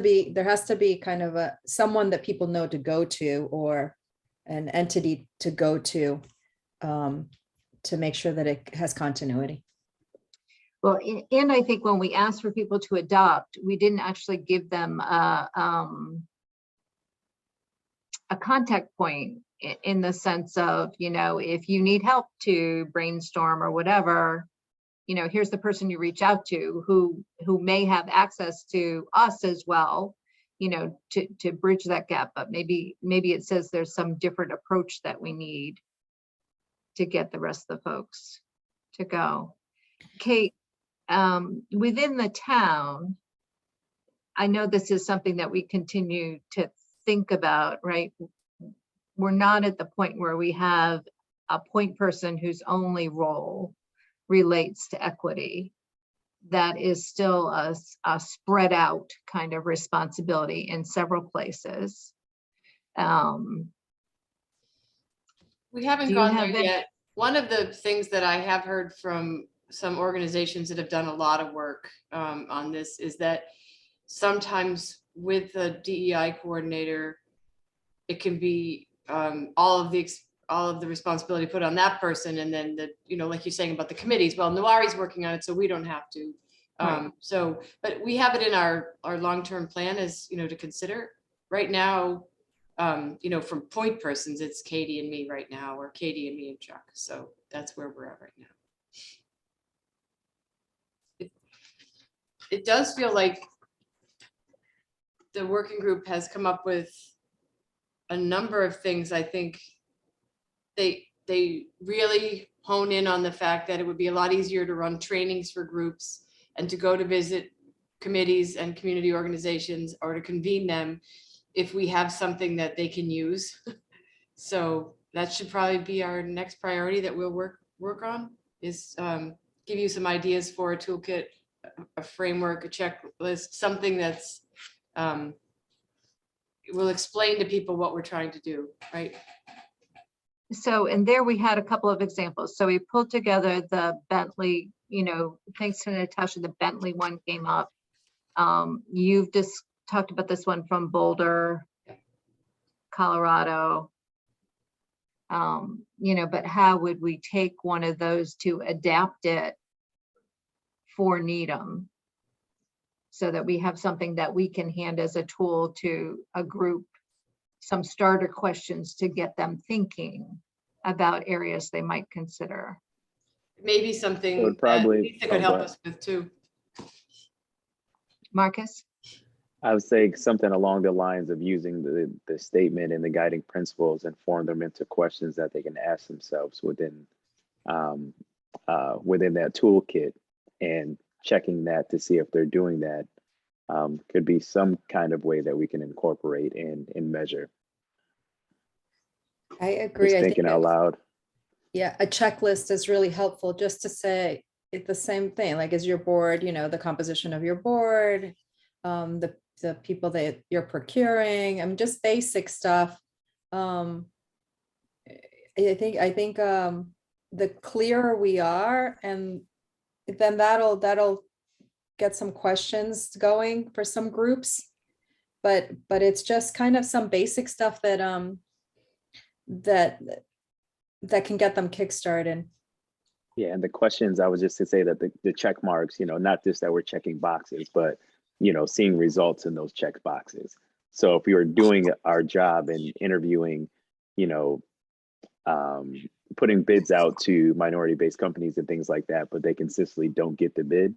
be kind of someone that people know to go to, or an entity to go to make sure that it has continuity. Well, and I think when we asked for people to adopt, we didn't actually give them a contact point in the sense of, you know, if you need help to brainstorm or whatever, you know, here's the person you reach out to who may have access to us as well, you know, to bridge that gap. But maybe it says there's some different approach that we need to get the rest of the folks to go. Kate, within the town, I know this is something that we continue to think about, right? We're not at the point where we have a point person whose only role relates to equity. That is still a spread out kind of responsibility in several places. We haven't gone there yet. One of the things that I have heard from some organizations that have done a lot of work on this is that sometimes with the DEI coordinator, it can be all of the responsibility put on that person, and then like you're saying about the committees. Well, Nuari's working on it, so we don't have to. Right. So, but we have it in our long-term plan as to consider. Right now, from point persons, it's Katie and me right now, or Katie and me and Chuck. So that's where we're at right now. It does feel like the working group has come up with a number of things. I think they really hone in on the fact that it would be a lot easier to run trainings for groups and to go to visit committees and community organizations, or to convene them, if we have something that they can use. So that should probably be our next priority that we'll work on, is give you some ideas for a toolkit, a framework, a checklist, something that's will explain to people what we're trying to do, right? So, and there we had a couple of examples. So we pulled together the Bentley, thanks to Natasha, the Bentley one came up. You've just talked about this one from Boulder, Colorado. But how would we take one of those to adapt it for Needham, so that we have something that we can hand as a tool to a group, some starter questions to get them thinking about areas they might consider. Maybe something would probably- Lisa could help us with too. Marcus? I would say something along the lines of using the statement and the guiding principles and form them into questions that they can ask themselves within within that toolkit and checking that to see if they're doing that could be some kind of way that we can incorporate and measure. I agree. Just I thinking think out loud. yeah, a checklist is really helpful just to say it's the same thing, like is your board, you know, the composition of your board, the people that you're procuring, I mean, just basic stuff. I think the clearer we are, and then that'll get some questions going for some groups. But it's just kind of some basic stuff that that can get them kickstarted. Yeah, and the questions, I was just to say that the check marks, you know, not just that we're checking boxes, but, you know, seeing results in those check boxes. So if we were doing our job and interviewing, you know, putting bids out to minority-based companies and things like that, but they consistently don't get the bid,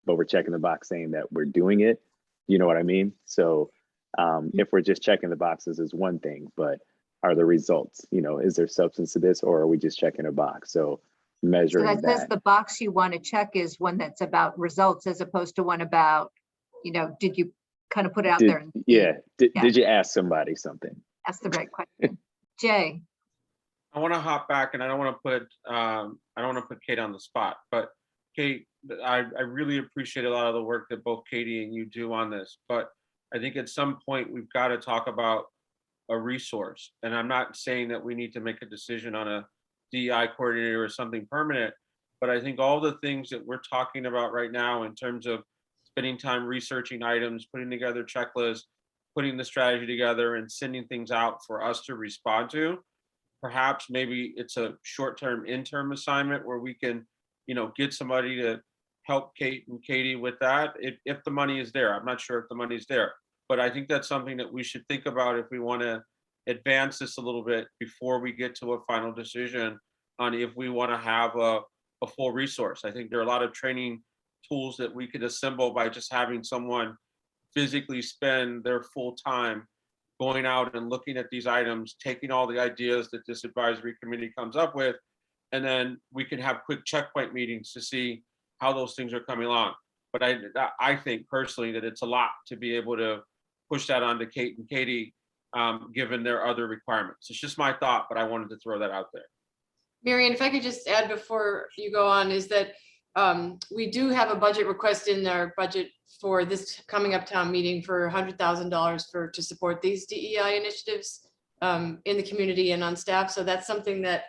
but we're checking the box saying that we're doing it, you know what I mean? So if we're just checking the boxes is one thing, but are the results, you know, is there substance to this, or are we just checking a box? So measuring So that says that. the box you want to check is one that's about results as opposed to one about, you know, did you kind of put it out there? And Yeah, Yeah. did you ask somebody something? That's the right question. Jay, I want to hop back, and I don't want to put Kate on the spot, but Kate, I really appreciate a lot of the work that both Katie and you do on this, but I think at some point we've got to talk about a resource. And I'm not saying that we need to make a decision on a DEI coordinator or something permanent, but I think all the things that we're talking about right now in terms of spending time researching items, putting together checklists, putting the strategy together and sending things out for us to respond to, perhaps maybe it's a short-term interim assignment where we can, you know, get somebody to help Kate and Katie with that if the money is there. I'm not sure if the money's there, but I think that's something that we should think about if we want to advance this a little bit before we get to a final decision on if we want to have a full resource. I think there are a lot of training tools that we could assemble by just having someone physically spend their full time going out and looking at these items, taking all the ideas that this advisory committee comes up with, and then we can have quick checkpoint meetings to see how those things are coming along. But I think personally that it's a lot to be able to push that onto Kate and Katie, given their other requirements. It's just my thought, but I wanted to throw that out there. Marianne, if I could just add before you go on, is that we do have a budget request in our budget for this coming up town meeting for $100,000 to support these DEI initiatives in the community and on staff. So that's something that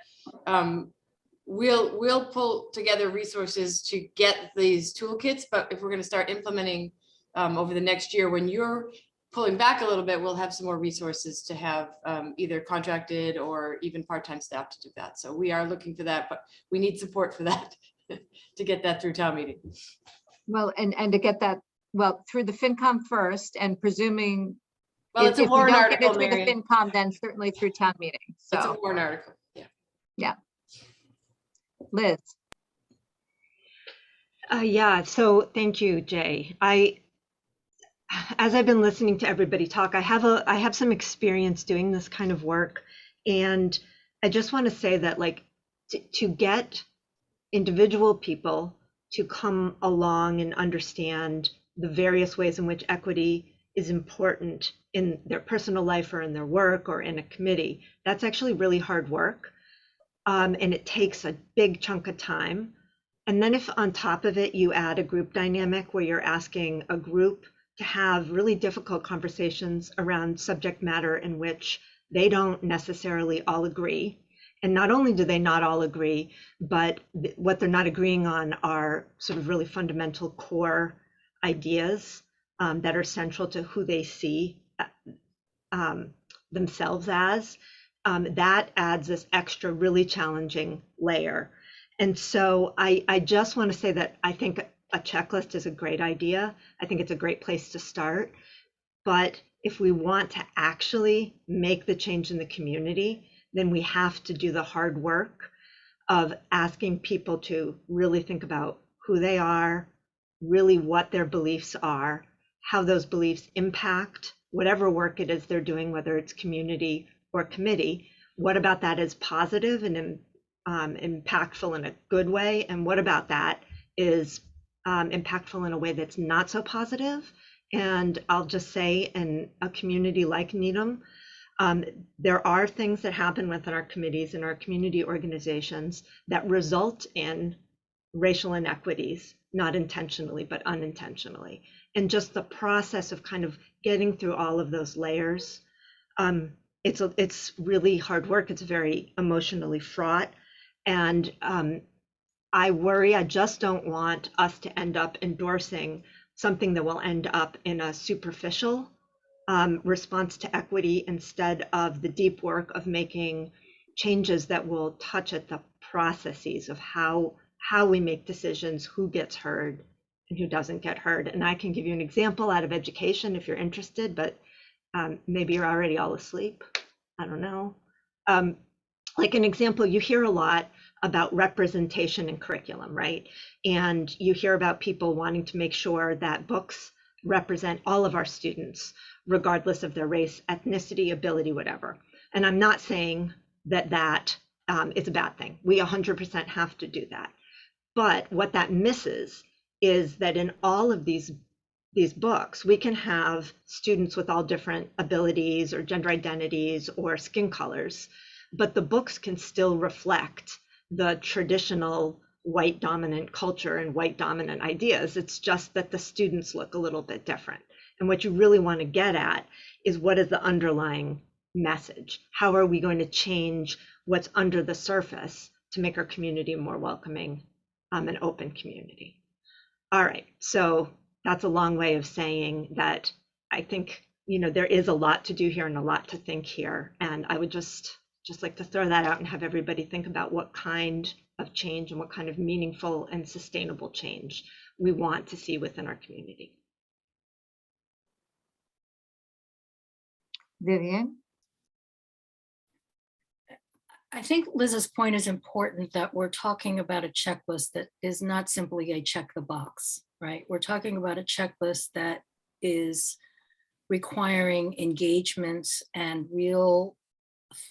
we'll pull together resources to get these toolkits. But if we're going to start implementing over the next year, when you're pulling back a little bit, we'll have some more resources to have either contracted or even part-time staff to do that. So we are looking for that, but we need support for that to get that through town meeting. well, and to get that, well, through the FinCom first, and presuming. Well, it's a if we warrant don't get it article, through the Marion. FinCom, then certainly through town meeting. It's a So, warrant article. Yeah. Liz, Yeah, so thank you, Jay. As I've been listening to everybody talk, I have some experience doing this kind of work, and I just want to say that, like, to get individual people to come along and understand the various ways in which equity is important in their personal life or in their work or in a committee, that's actually really hard work. And it takes a big chunk of time. And then if on top of it, you add a group dynamic where you're asking a group to have really difficult conversations around subject matter in which they don't necessarily all agree. And not only do they not all agree, but what they're not agreeing on are sort of really fundamental core ideas that are central to who they see themselves as. That adds this extra really challenging layer. And so I just want to say that I think a checklist is a great idea. I think it's a great place to start. But if we want to actually make the change in the community, then we have to do the hard work of asking people to really think about who they are, really what their beliefs are, how those beliefs impact whatever work it is they're doing, whether it's community or committee. What about that is positive and impactful in a good way, and what about that is impactful in a way that's not so positive. And I'll just say, in a community like Needham, there are things that happen within our committees and our community organizations that result in racial inequities, not intentionally, but unintentionally. And just the process of kind of getting through all of those layers, it's really hard work. It's very emotionally fraught. And I worry, I just don't want us to end up endorsing something that will end up in a superficial response to equity, instead of the deep work of making changes that will touch at the processes of how we make decisions, who gets heard and who doesn't get heard. And I can give you an example out of education if you're interested, but maybe you're already all asleep. I don't know. Like an example, you hear a lot about representation in curriculum, right? And you hear about people wanting to make sure that books represent all of our students, regardless of their race, ethnicity, ability, whatever. And I'm not saying that is a bad thing. We 100% have to do that. But what that misses is that in all of these books, we can have students with all different abilities or gender identities or skin colors, but the books can still reflect the traditional white dominant culture and white dominant ideas. It's just that the students look a little bit different. And what you really want to get at is, what is the underlying message? How are we going to change what's under the surface to make our community more welcoming, an open community? All right, so that's a long way of saying that I think, there is a lot to do here and a lot to think here. And I would just like to throw that out and have everybody think about what kind of change and what kind of meaningful and sustainable change we want to see within our community. Vivian? I think Liz's point is important, that we're talking about a checklist that is not simply a check the box, right? We're talking about a checklist that is requiring engagements and real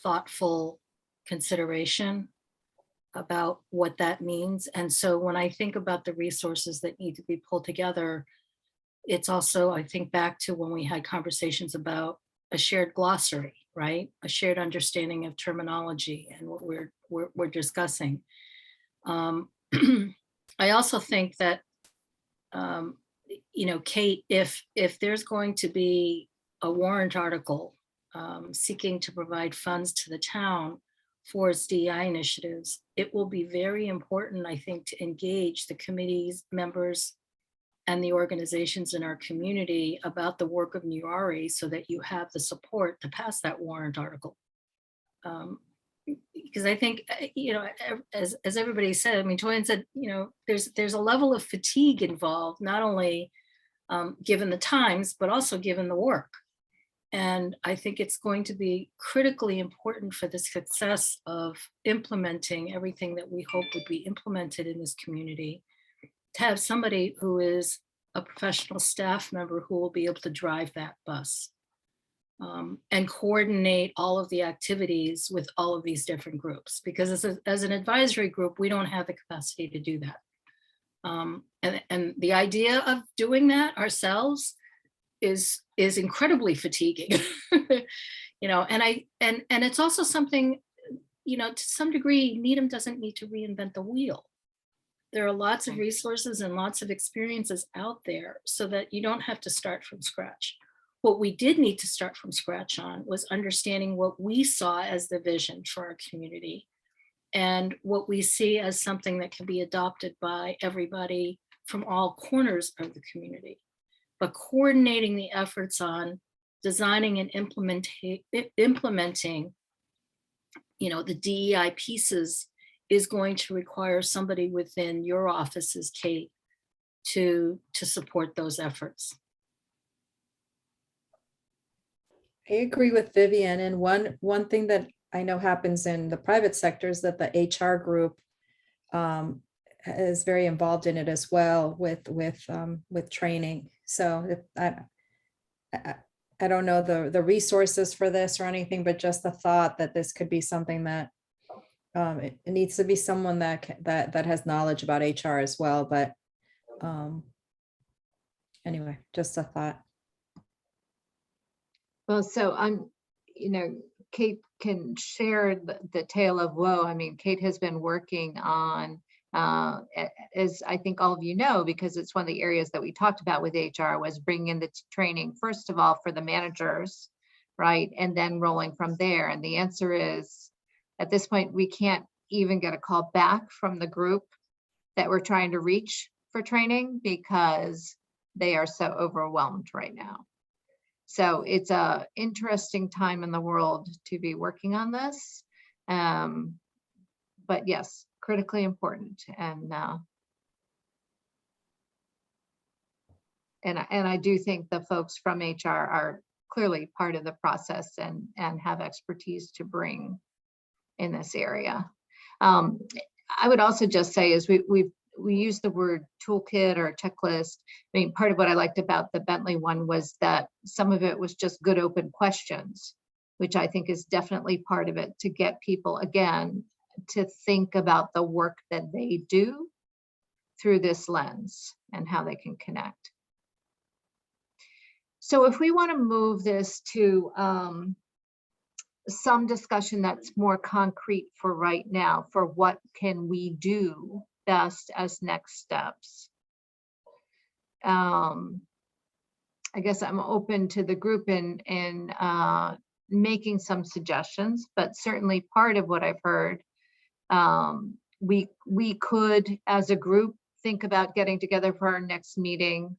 thoughtful consideration about what that means. And so when I think about the resources that need to be pulled together, it's also, I think back to when we had conversations about a shared glossary, right? A shared understanding of terminology and what we're discussing. I also think that, Kate, if there's going to be a warrant article seeking to provide funds to the town for its DEI initiatives, it will be very important, I think, to engage the committee's members and the organizations in our community about the work of NUARI, so that you have the support to pass that warrant article. Because I think, as everybody said, I mean, Toyin said, there's a level of fatigue involved, not only given the times, but also given the work. And I think it's going to be critically important for the success of implementing everything that we hope would be implemented in this community, to have somebody who is a professional staff member who will be able to drive that bus and coordinate all of the activities with all of these different groups. Because as an advisory group, we don't have the capacity to do that. And the idea of doing that ourselves is incredibly fatiguing. And it's also something, to some degree, Needham doesn't need to reinvent the wheel. There are lots of resources and lots of experiences out there, so that you don't have to start from scratch. What we did need to start from scratch on was understanding what we saw as the vision for our community, and what we see as something that can be adopted by everybody from all corners of the community. But coordinating the efforts on designing and implementing, the DEI pieces is going to require somebody within your offices, Kate, to support those efforts. I agree with Vivian. And one thing that I know happens in the private sector is that the HR group is very involved in it as well with training. So I don't know the resources for this or anything, but just the thought that this could be something that It needs to be someone that has knowledge about HR as well, but anyway, just a thought. Well, so Kate can share the tale of woe. I mean, Kate has been working on, as I think all of you know, because it's one of the areas that we talked about with HR, was bringing in the training, first of all, for the managers, right? And then rolling from there. And the answer is, at this point, we can't even get a call back from the group that we're trying to reach for training because they are so overwhelmed right now. So it's a interesting time in the world to be working on this. But yes, critically important. And I do think the folks from HR are clearly part of the process and have expertise to bring in this area. I would also just say is we use the word toolkit or checklist. I mean, part of what I liked about the Bentley one was that some of it was just good open questions, which I think is definitely part of it, to get people, again, to think about the work that they do through this lens and how they can connect. So if we want to move this to some discussion that's more concrete for right now, for what can we do best as next steps. I guess I'm open to the group in making some suggestions, but certainly part of what I've heard, we could, as a group, think about getting together for our next meeting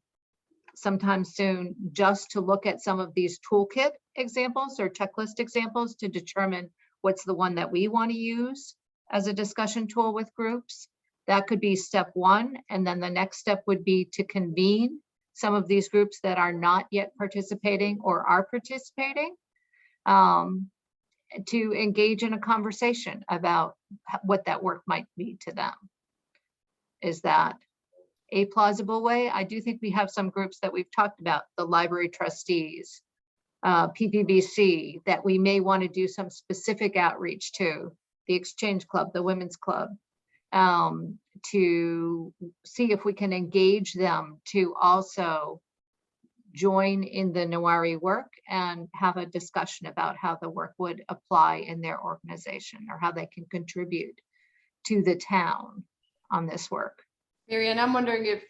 sometime soon, just to look at some of these toolkit examples or checklist examples to determine what's the one that we want to use as a discussion tool with groups. That could be step one. And then the next step would be to convene some of these groups that are not yet participating or are participating, to engage in a conversation about what that work might be to them. Is that a plausible way? I do think we have some groups that we've talked about, the library trustees, PPBC, that we may want to do some specific outreach to, the Exchange Club, the Women's Club, to see if we can engage them to also join in the Newari work and have a discussion about how the work would apply in their organization or how they can contribute to the town on this work. Marianne, I'm wondering if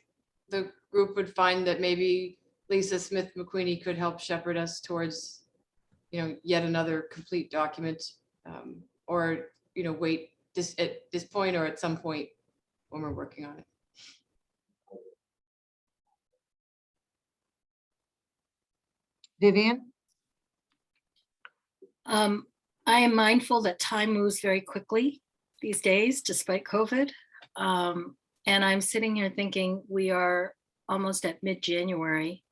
the group would find that maybe Lisa Smith McQueenie could help shepherd us towards, yet another complete document, or, wait at this point or at some point when we're working on it. Vivian? I am mindful that time moves very quickly these days, despite COVID. And I'm sitting here thinking we are almost at mid-January.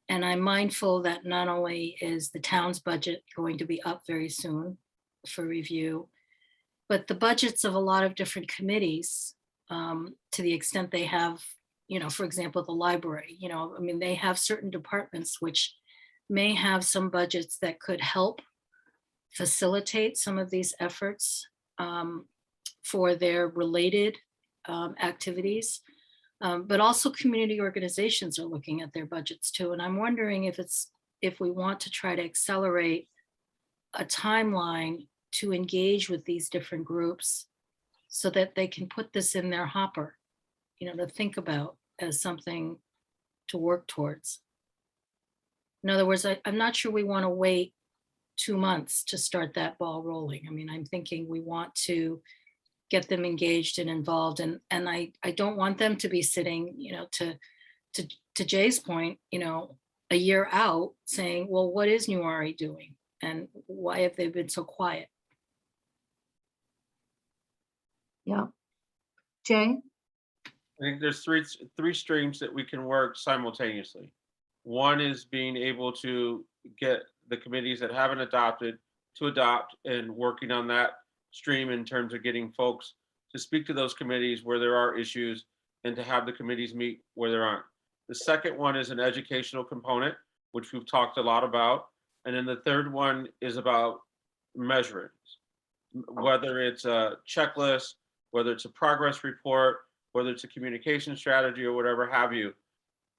And I'm mindful that not only is the town's budget going to be up very soon for review, but the budgets of a lot of different committees, to the extent they have, for example, the library, they have certain departments which may have some budgets that could help facilitate some of these efforts for their related activities. But also community organizations are looking at their budgets too. And I'm wondering if we want to try to accelerate a timeline to engage with these different groups so that they can put this in their hopper, to think about as something to work towards. In other words, I'm not sure we want to wait 2 months to start that ball rolling. I'm thinking we want to get them engaged and involved. And I don't want them to be sitting, to Jay's point, a year out saying, well, what is Newari doing? And why have they been so quiet? Yeah. Jay? I think there's three streams that we can work simultaneously. One is being able to get the committees that haven't adopted to adopt, and working on that stream in terms of getting folks to speak to those committees where there are issues and to have the committees meet where there aren't. The second one is an educational component, which we've talked a lot about. And then the third one is about measuring. whether it's a checklist, whether it's a progress report, whether it's a communication strategy or whatever have you.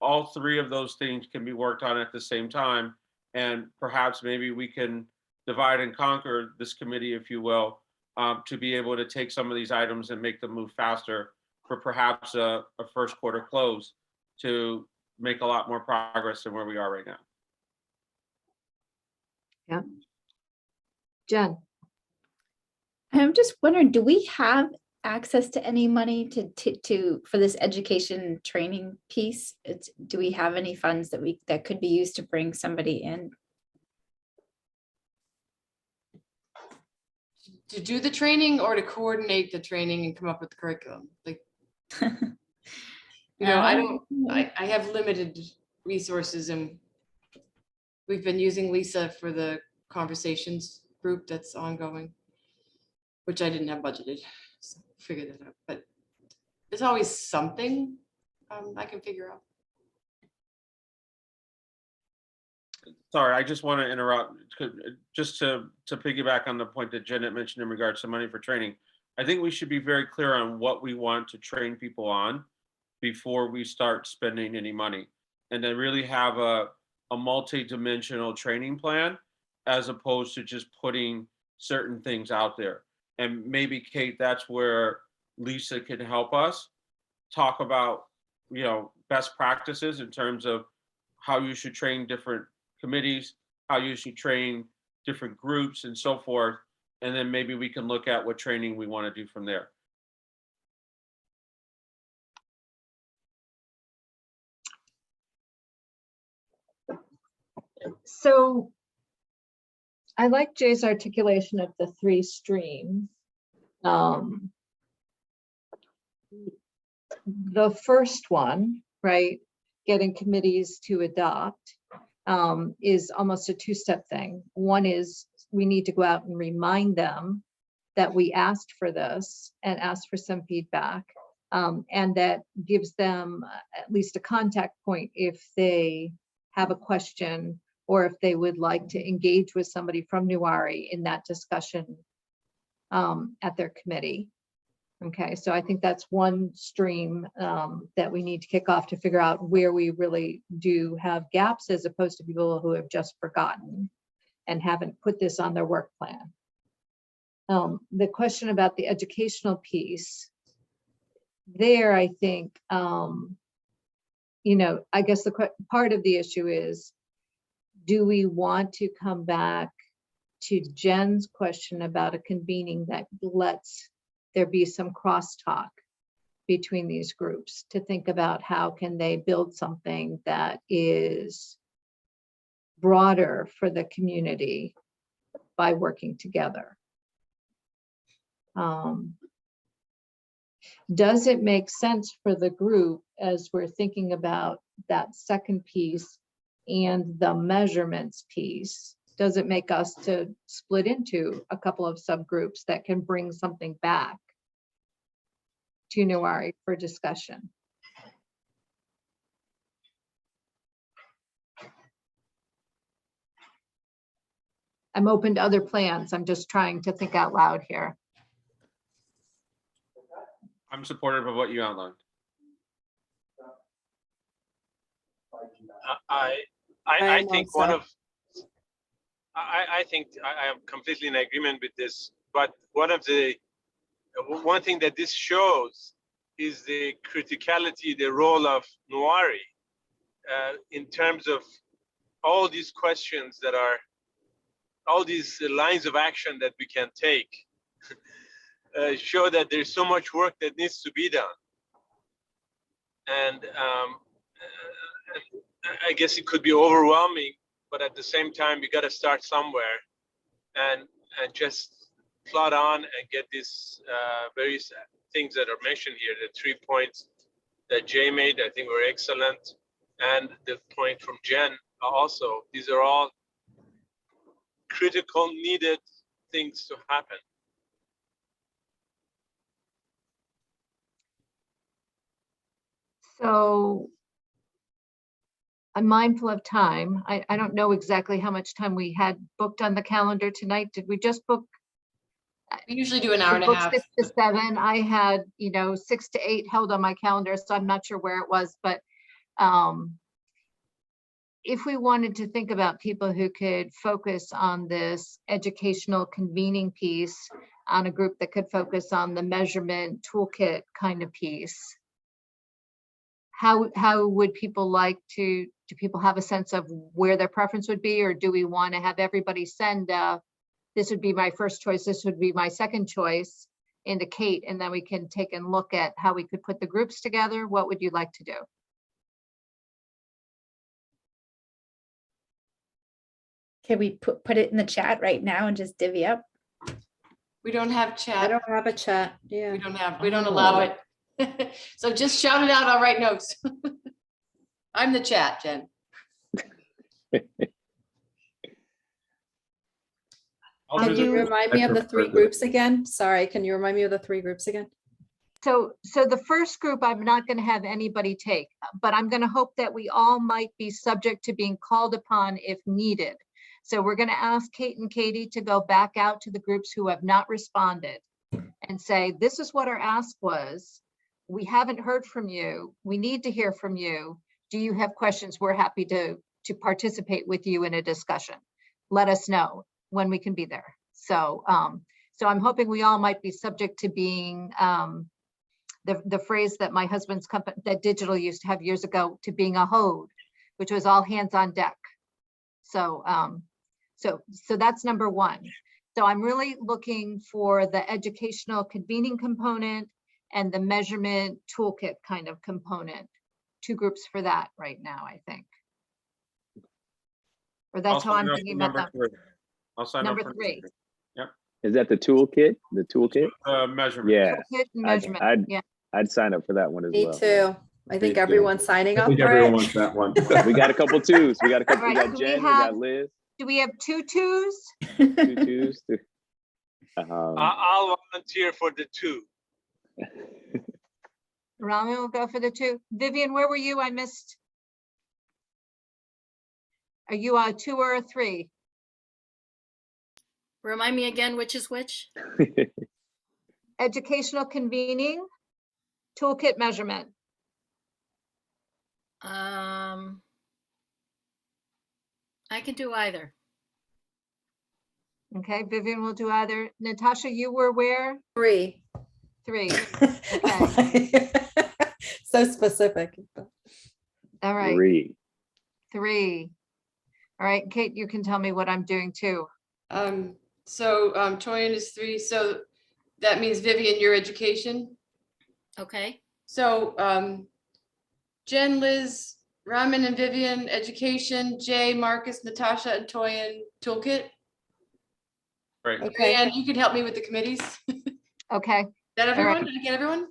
All three of those things can be worked on at the same time. And perhaps maybe we can divide and conquer this committee, if you will, to be able to take some of these items and make them move faster for perhaps a first quarter close to make a lot more progress than where we are right now. Yeah. Jen. I'm just wondering, do we have access to any money for this education training piece? Do we have any funds that could be used to bring somebody in? To do the training or to coordinate the training and come up with the curriculum? Like, I have limited resources, and we've been using Lisa for the conversations group that's ongoing, which I didn't have budgeted, so figure that out. But there's always something I can figure out. Sorry, I just want to interrupt, just to piggyback on the point that Janet mentioned in regards to money for training. I think we should be very clear on what we want to train people on before we start spending any money, and then really have a multi-dimensional training plan, as opposed to just putting certain things out there. And maybe, Kate, that's where Lisa can help us talk about, best practices in terms of how you should train different committees, how you should train different groups and so forth. And then maybe we can look at what training we want to do from there. So I like Jay's articulation of the three streams. The first one, right, getting committees to adopt, is almost a two-step thing. One is we need to go out and remind them that we asked for this and asked for some feedback. And that gives them at least a contact point if they have a question or if they would like to engage with somebody from Newari in that discussion at their committee. Okay, so I think that's one stream that we need to kick off to figure out where we really do have gaps, as opposed to people who have just forgotten and haven't put this on their work plan. The question about the educational piece, there, I think, I guess the part of the issue is, do we want to come back to Jen's question about a convening that lets there be some crosstalk between these groups to think about how can they build something that is broader for the community by working together? Does it make sense for the group, as we're thinking about that second piece and the measurements piece, does it make us to split into a couple of subgroups that can bring something back to Newari for discussion? I'm open to other plans. I'm just trying to think out loud here. I'm supportive of what you outlined. I think I think I am completely in agreement with this, but one thing that this shows is the criticality, the role of Newari in terms of all these questions that are, all these lines of action that we can take show that there's so much work that needs to be done. And I guess it could be overwhelming, but at the same time, we got to start somewhere and just plot on and get these various things that are mentioned here. The 3 points that Jay made, I think were excellent. And the point from Jen also, these are all critical, needed things to happen. So I'm mindful of time. I don't know exactly how much time we had booked on the calendar tonight. Did we just book We usually do an hour and a book half. 6 to 7. I had, 6 to 8 held on my calendar, so I'm not sure where it was, but if we wanted to think about people who could focus on this educational convening piece, on a group that could focus on the measurement toolkit kind of piece, how would people like to, do people have a sense of where their preference would be, or do we want to have everybody send this would be my first choice, this would be my second choice, into Kate, and then we can take and look at how we could put the groups together? What would you like to do? Can we put it in the chat right now and just divvy up? We don't have I chat. don't have a chat. Yeah. We don't allow it. So just shout it out. I'll write notes. I'm the chat, Jen. I Can you do- remind me of the three groups again? Sorry, can you remind me of the three groups again? So the first group, I'm not going to have anybody take, but I'm going to hope that we all might be subject to being called upon if needed. So we're going to ask Kate and Katie to go back out to the groups who have not responded and say, this is what our ask was. We haven't heard from you. We need to hear from you. Do you have questions? We're happy to participate with you in a discussion. Let us know when we can be there. So I'm hoping we all might be subject to being the phrase that my husband's company, that Digital used to have years ago, to being a HOD, which was all hands on deck. So that's number one. So I'm really looking for the educational convening component and the measurement toolkit kind of component. Two groups for that right now, I think. Or that's how I'm thinking about that. I'll sign Number up for 3. Is that the toolkit? The toolkit? measurement. Yeah, Toolkit and measurement. Yeah. I'd sign up for that one as Me well. too. I think too. everyone's signing I up think for everyone it. wants that one. We got a couple twos. We got a couple. All We right, got do we Jen. We have- got Liz. Do we have 2 twos? 2 twos. I'll volunteer for the 2. Rami will go for the 2. Vivian, where were you? I missed. Are you a 2 or a 3? Remind me again, which is which? Educational convening, toolkit measurement. I can do either. Okay, Vivian will do either. Natasha, you were where? 3. 3. Okay. So specific. All right, 3. 3. All right, Kate, you can tell me what I'm doing too. Toyin is 3. So that means Vivian, your education. Okay. So Jen, Liz, Raman and Vivian, education, Jay, Marcus, Natasha, and Toyin, toolkit. Right. Okay. And you could help me with the committees. Is Okay, that right. everyone? Did I get everyone?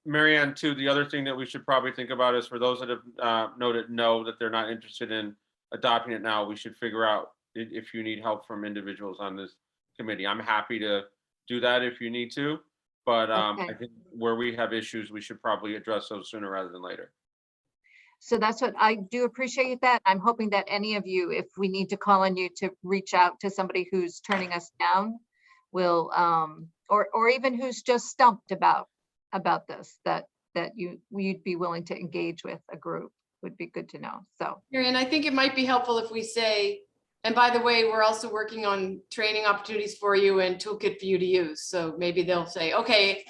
Marianne, too, the other thing that we should probably think about is for those that have know that they're not interested in adopting it now, we should figure out if you need help from individuals on this committee. I'm happy to do that if you need to, but Okay. I think where we have issues, we should probably address those sooner rather than later. so that's what I do appreciate that. I'm hoping that any of you, if we need to call on you to reach out to somebody who's turning us down, will, or even who's just stumped about this, that you'd be willing to engage with a group would be good to know. So, Marianne, I think it might be helpful if we say, and by the way, we're also working on training opportunities for you and toolkit for you to use. So maybe they'll say, okay,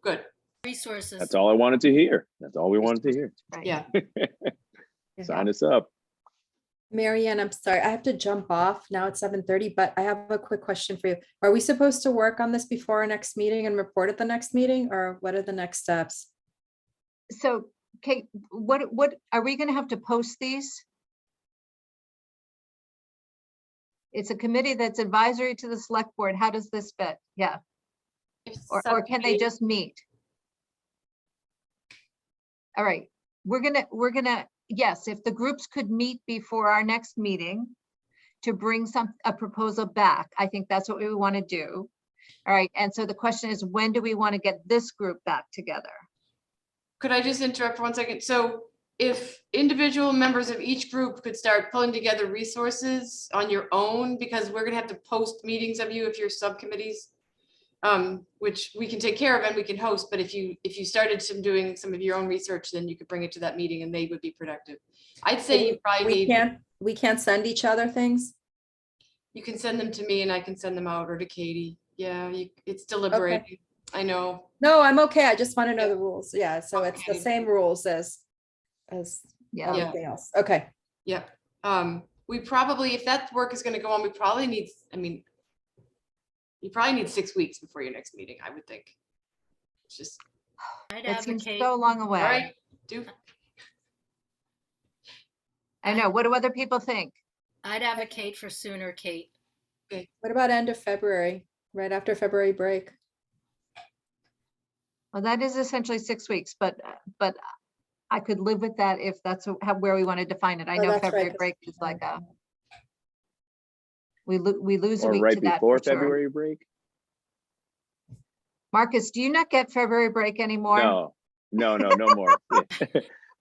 good. Resources. That's all I wanted to hear. That's all we wanted to hear. right. Yeah. Sign us up. Marianne, I'm sorry, I have to jump off. Now it's 7:30, but I have a quick question for you. Are we supposed to work on this before our next meeting and report at the next meeting, or what are the next steps? So Kate, what are we going to have to post these? It's a committee that's advisory to the select board. How does this fit? Yeah. Or can they just meet? All right, we're gonna, yes, if the groups could meet before our next meeting to bring a proposal back, I think that's what we want to do. All right, and so the question is, when do we want to get this group back together? Could I just interrupt for 1 second? So if individual members of each group could start pulling together resources on your own, because we're gonna have to post meetings of you if you're subcommittees, which we can take care of and we can host, but if you started doing some of your own research, then you could bring it to that meeting and they would be productive. I'd say you probably need, We can't send each other things. you can send them to me and I can send them out, or to Katie. Yeah, it's deliberating. I know. No, I'm okay. I just want to know Yeah. the rules. Yeah, so it's the Okay. same rules as Yeah. everything else. Okay. Yep. We probably, if that work is gonna go on, we probably need, I mean, you probably need 6 weeks before your next meeting, I would think. It's just, I'd That seems advocate, so long all away. right, do, I know. What do other people think? I'd advocate for sooner, Kate. What about end of February, right after February break? Well, that is essentially 6 weeks, but I could live with that if that's where we want to define it. I Oh, know that's right, February 'cause- break is like we lose a Or week right to that before for sure. February break? Marcus, do you not get February break anymore? No more.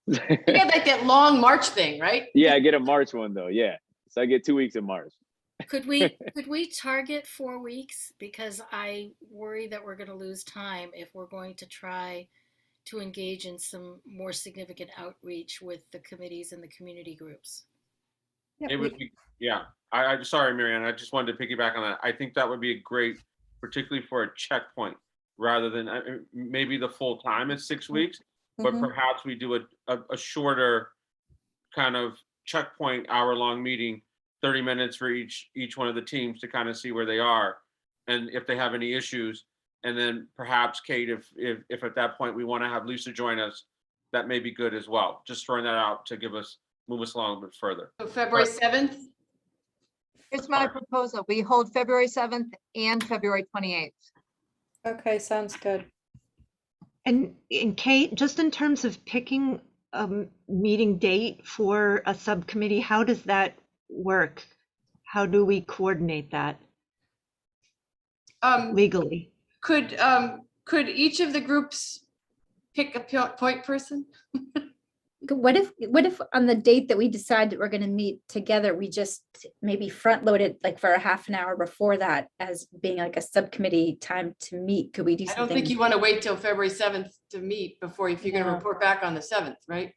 you get like that long March thing, right? Yeah, I get a March one though. Yeah, so I get 2 weeks in March. Could we target 4 weeks? Because I worry that we're going to lose time if we're going to try to engage in some more significant outreach with the committees and the community groups. Yeah, It would be, yeah. I'm sorry, Marianne, I just wanted to piggyback on that. I think that would be a great, particularly for a checkpoint, rather than maybe the full time is 6 weeks, but Mhm. perhaps we do a shorter kind of checkpoint hour-long meeting, 30 minutes for each one of the teams to kind of see where they are and if they have any issues. And then perhaps Kate, if at that point we want to have Lisa join us, that may be good as well. Just throwing that out to move us along a bit further. So February 7th, Here's my proposal. We hold February 7th and February 28th. Okay, sounds good. And Kate, just in terms of picking a meeting date for a subcommittee, how does that work? How do we coordinate that legally? could each of the groups pick a point person? What if on the date that we decide that we're going to meet together, we just maybe front load it like for a half an hour before that as being like a subcommittee time to meet? Could we do I something? don't think you want to wait till February 7th to meet before, if you're going to No. report back on the 7th, right?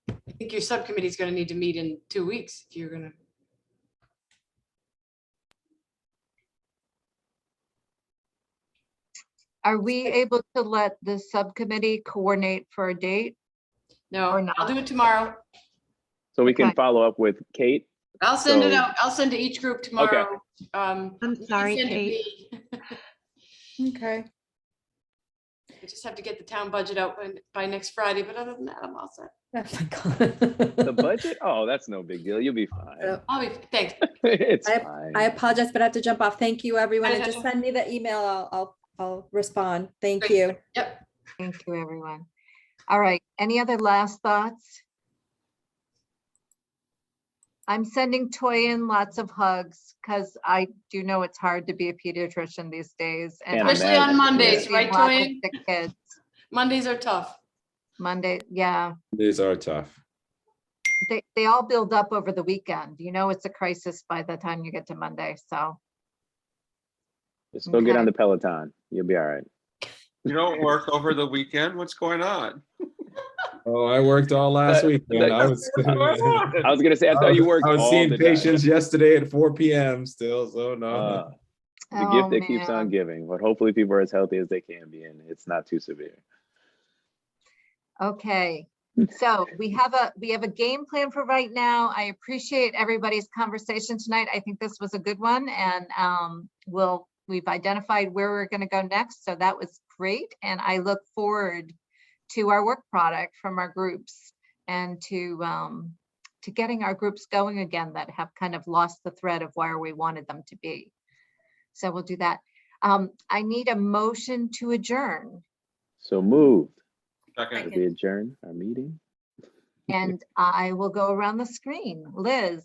I think your subcommittee is going to need to meet in 2 weeks if you're going to. Are we able to let the subcommittee coordinate for a date? No, Or not. I'll do it tomorrow. So we can Okay. follow up with Kate. I'll send it So- out. I'll send to each group tomorrow. I'm You can sorry, send to Kate. me. Okay. I just have to get the town budget out by next Friday, but other than that, I'm all set. Oh my God. The budget? Oh, that's no big deal. You'll be fine. Thanks. It's fine. I apologize, but I have to jump off. Thank you, everyone. Bye, And just Natasha. send me the email. I'll respond. Thank Great. you. Yep. Thank you, everyone. All right, any other last thoughts? I'm sending Toyin lots of hugs because I do know it's hard to be a pediatrician these days. And Can't I'm Especially on imagine. Mondays, seeing right, lots of Toyin? sick kids. Mondays are tough. Monday, yeah, These are tough. they all build up over the weekend. You know, it's a crisis by the time you get to Monday, so. Just go get Okay. on the Peloton. You'll be all right. You don't work over the weekend? What's going on? Oh, I worked all last That- weekend. I was I was gonna say, I thought you worked I was all seeing the time. patients yesterday at 4 p.m. still, so no. The Oh, gift that keeps on man. giving, but hopefully people are as healthy as they can be and it's not too severe. Okay, so we have a game plan for right now. I appreciate everybody's conversation tonight. I think this was a good one, and we've identified where we're going to go next. So that was great, and I look forward to our work product from our groups and to getting our groups going again that have kind of lost the thread of where we wanted them to be. So we'll do that. I need a motion to adjourn. So moved. Second. Should we adjourn our meeting? And I will go around the screen. Liz,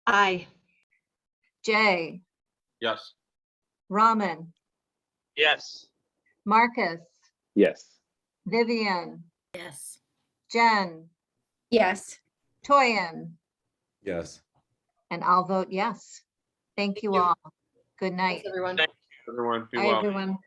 Aye. Jay, Yes. Raman, Yes. Marcus, Yes. Vivian, Yes. Jen, Yes. Toyin, Yes. and I'll vote yes. Thank you you. all. Good night. Thanks, everyone. Thank Everyone, be Bye, well. everyone.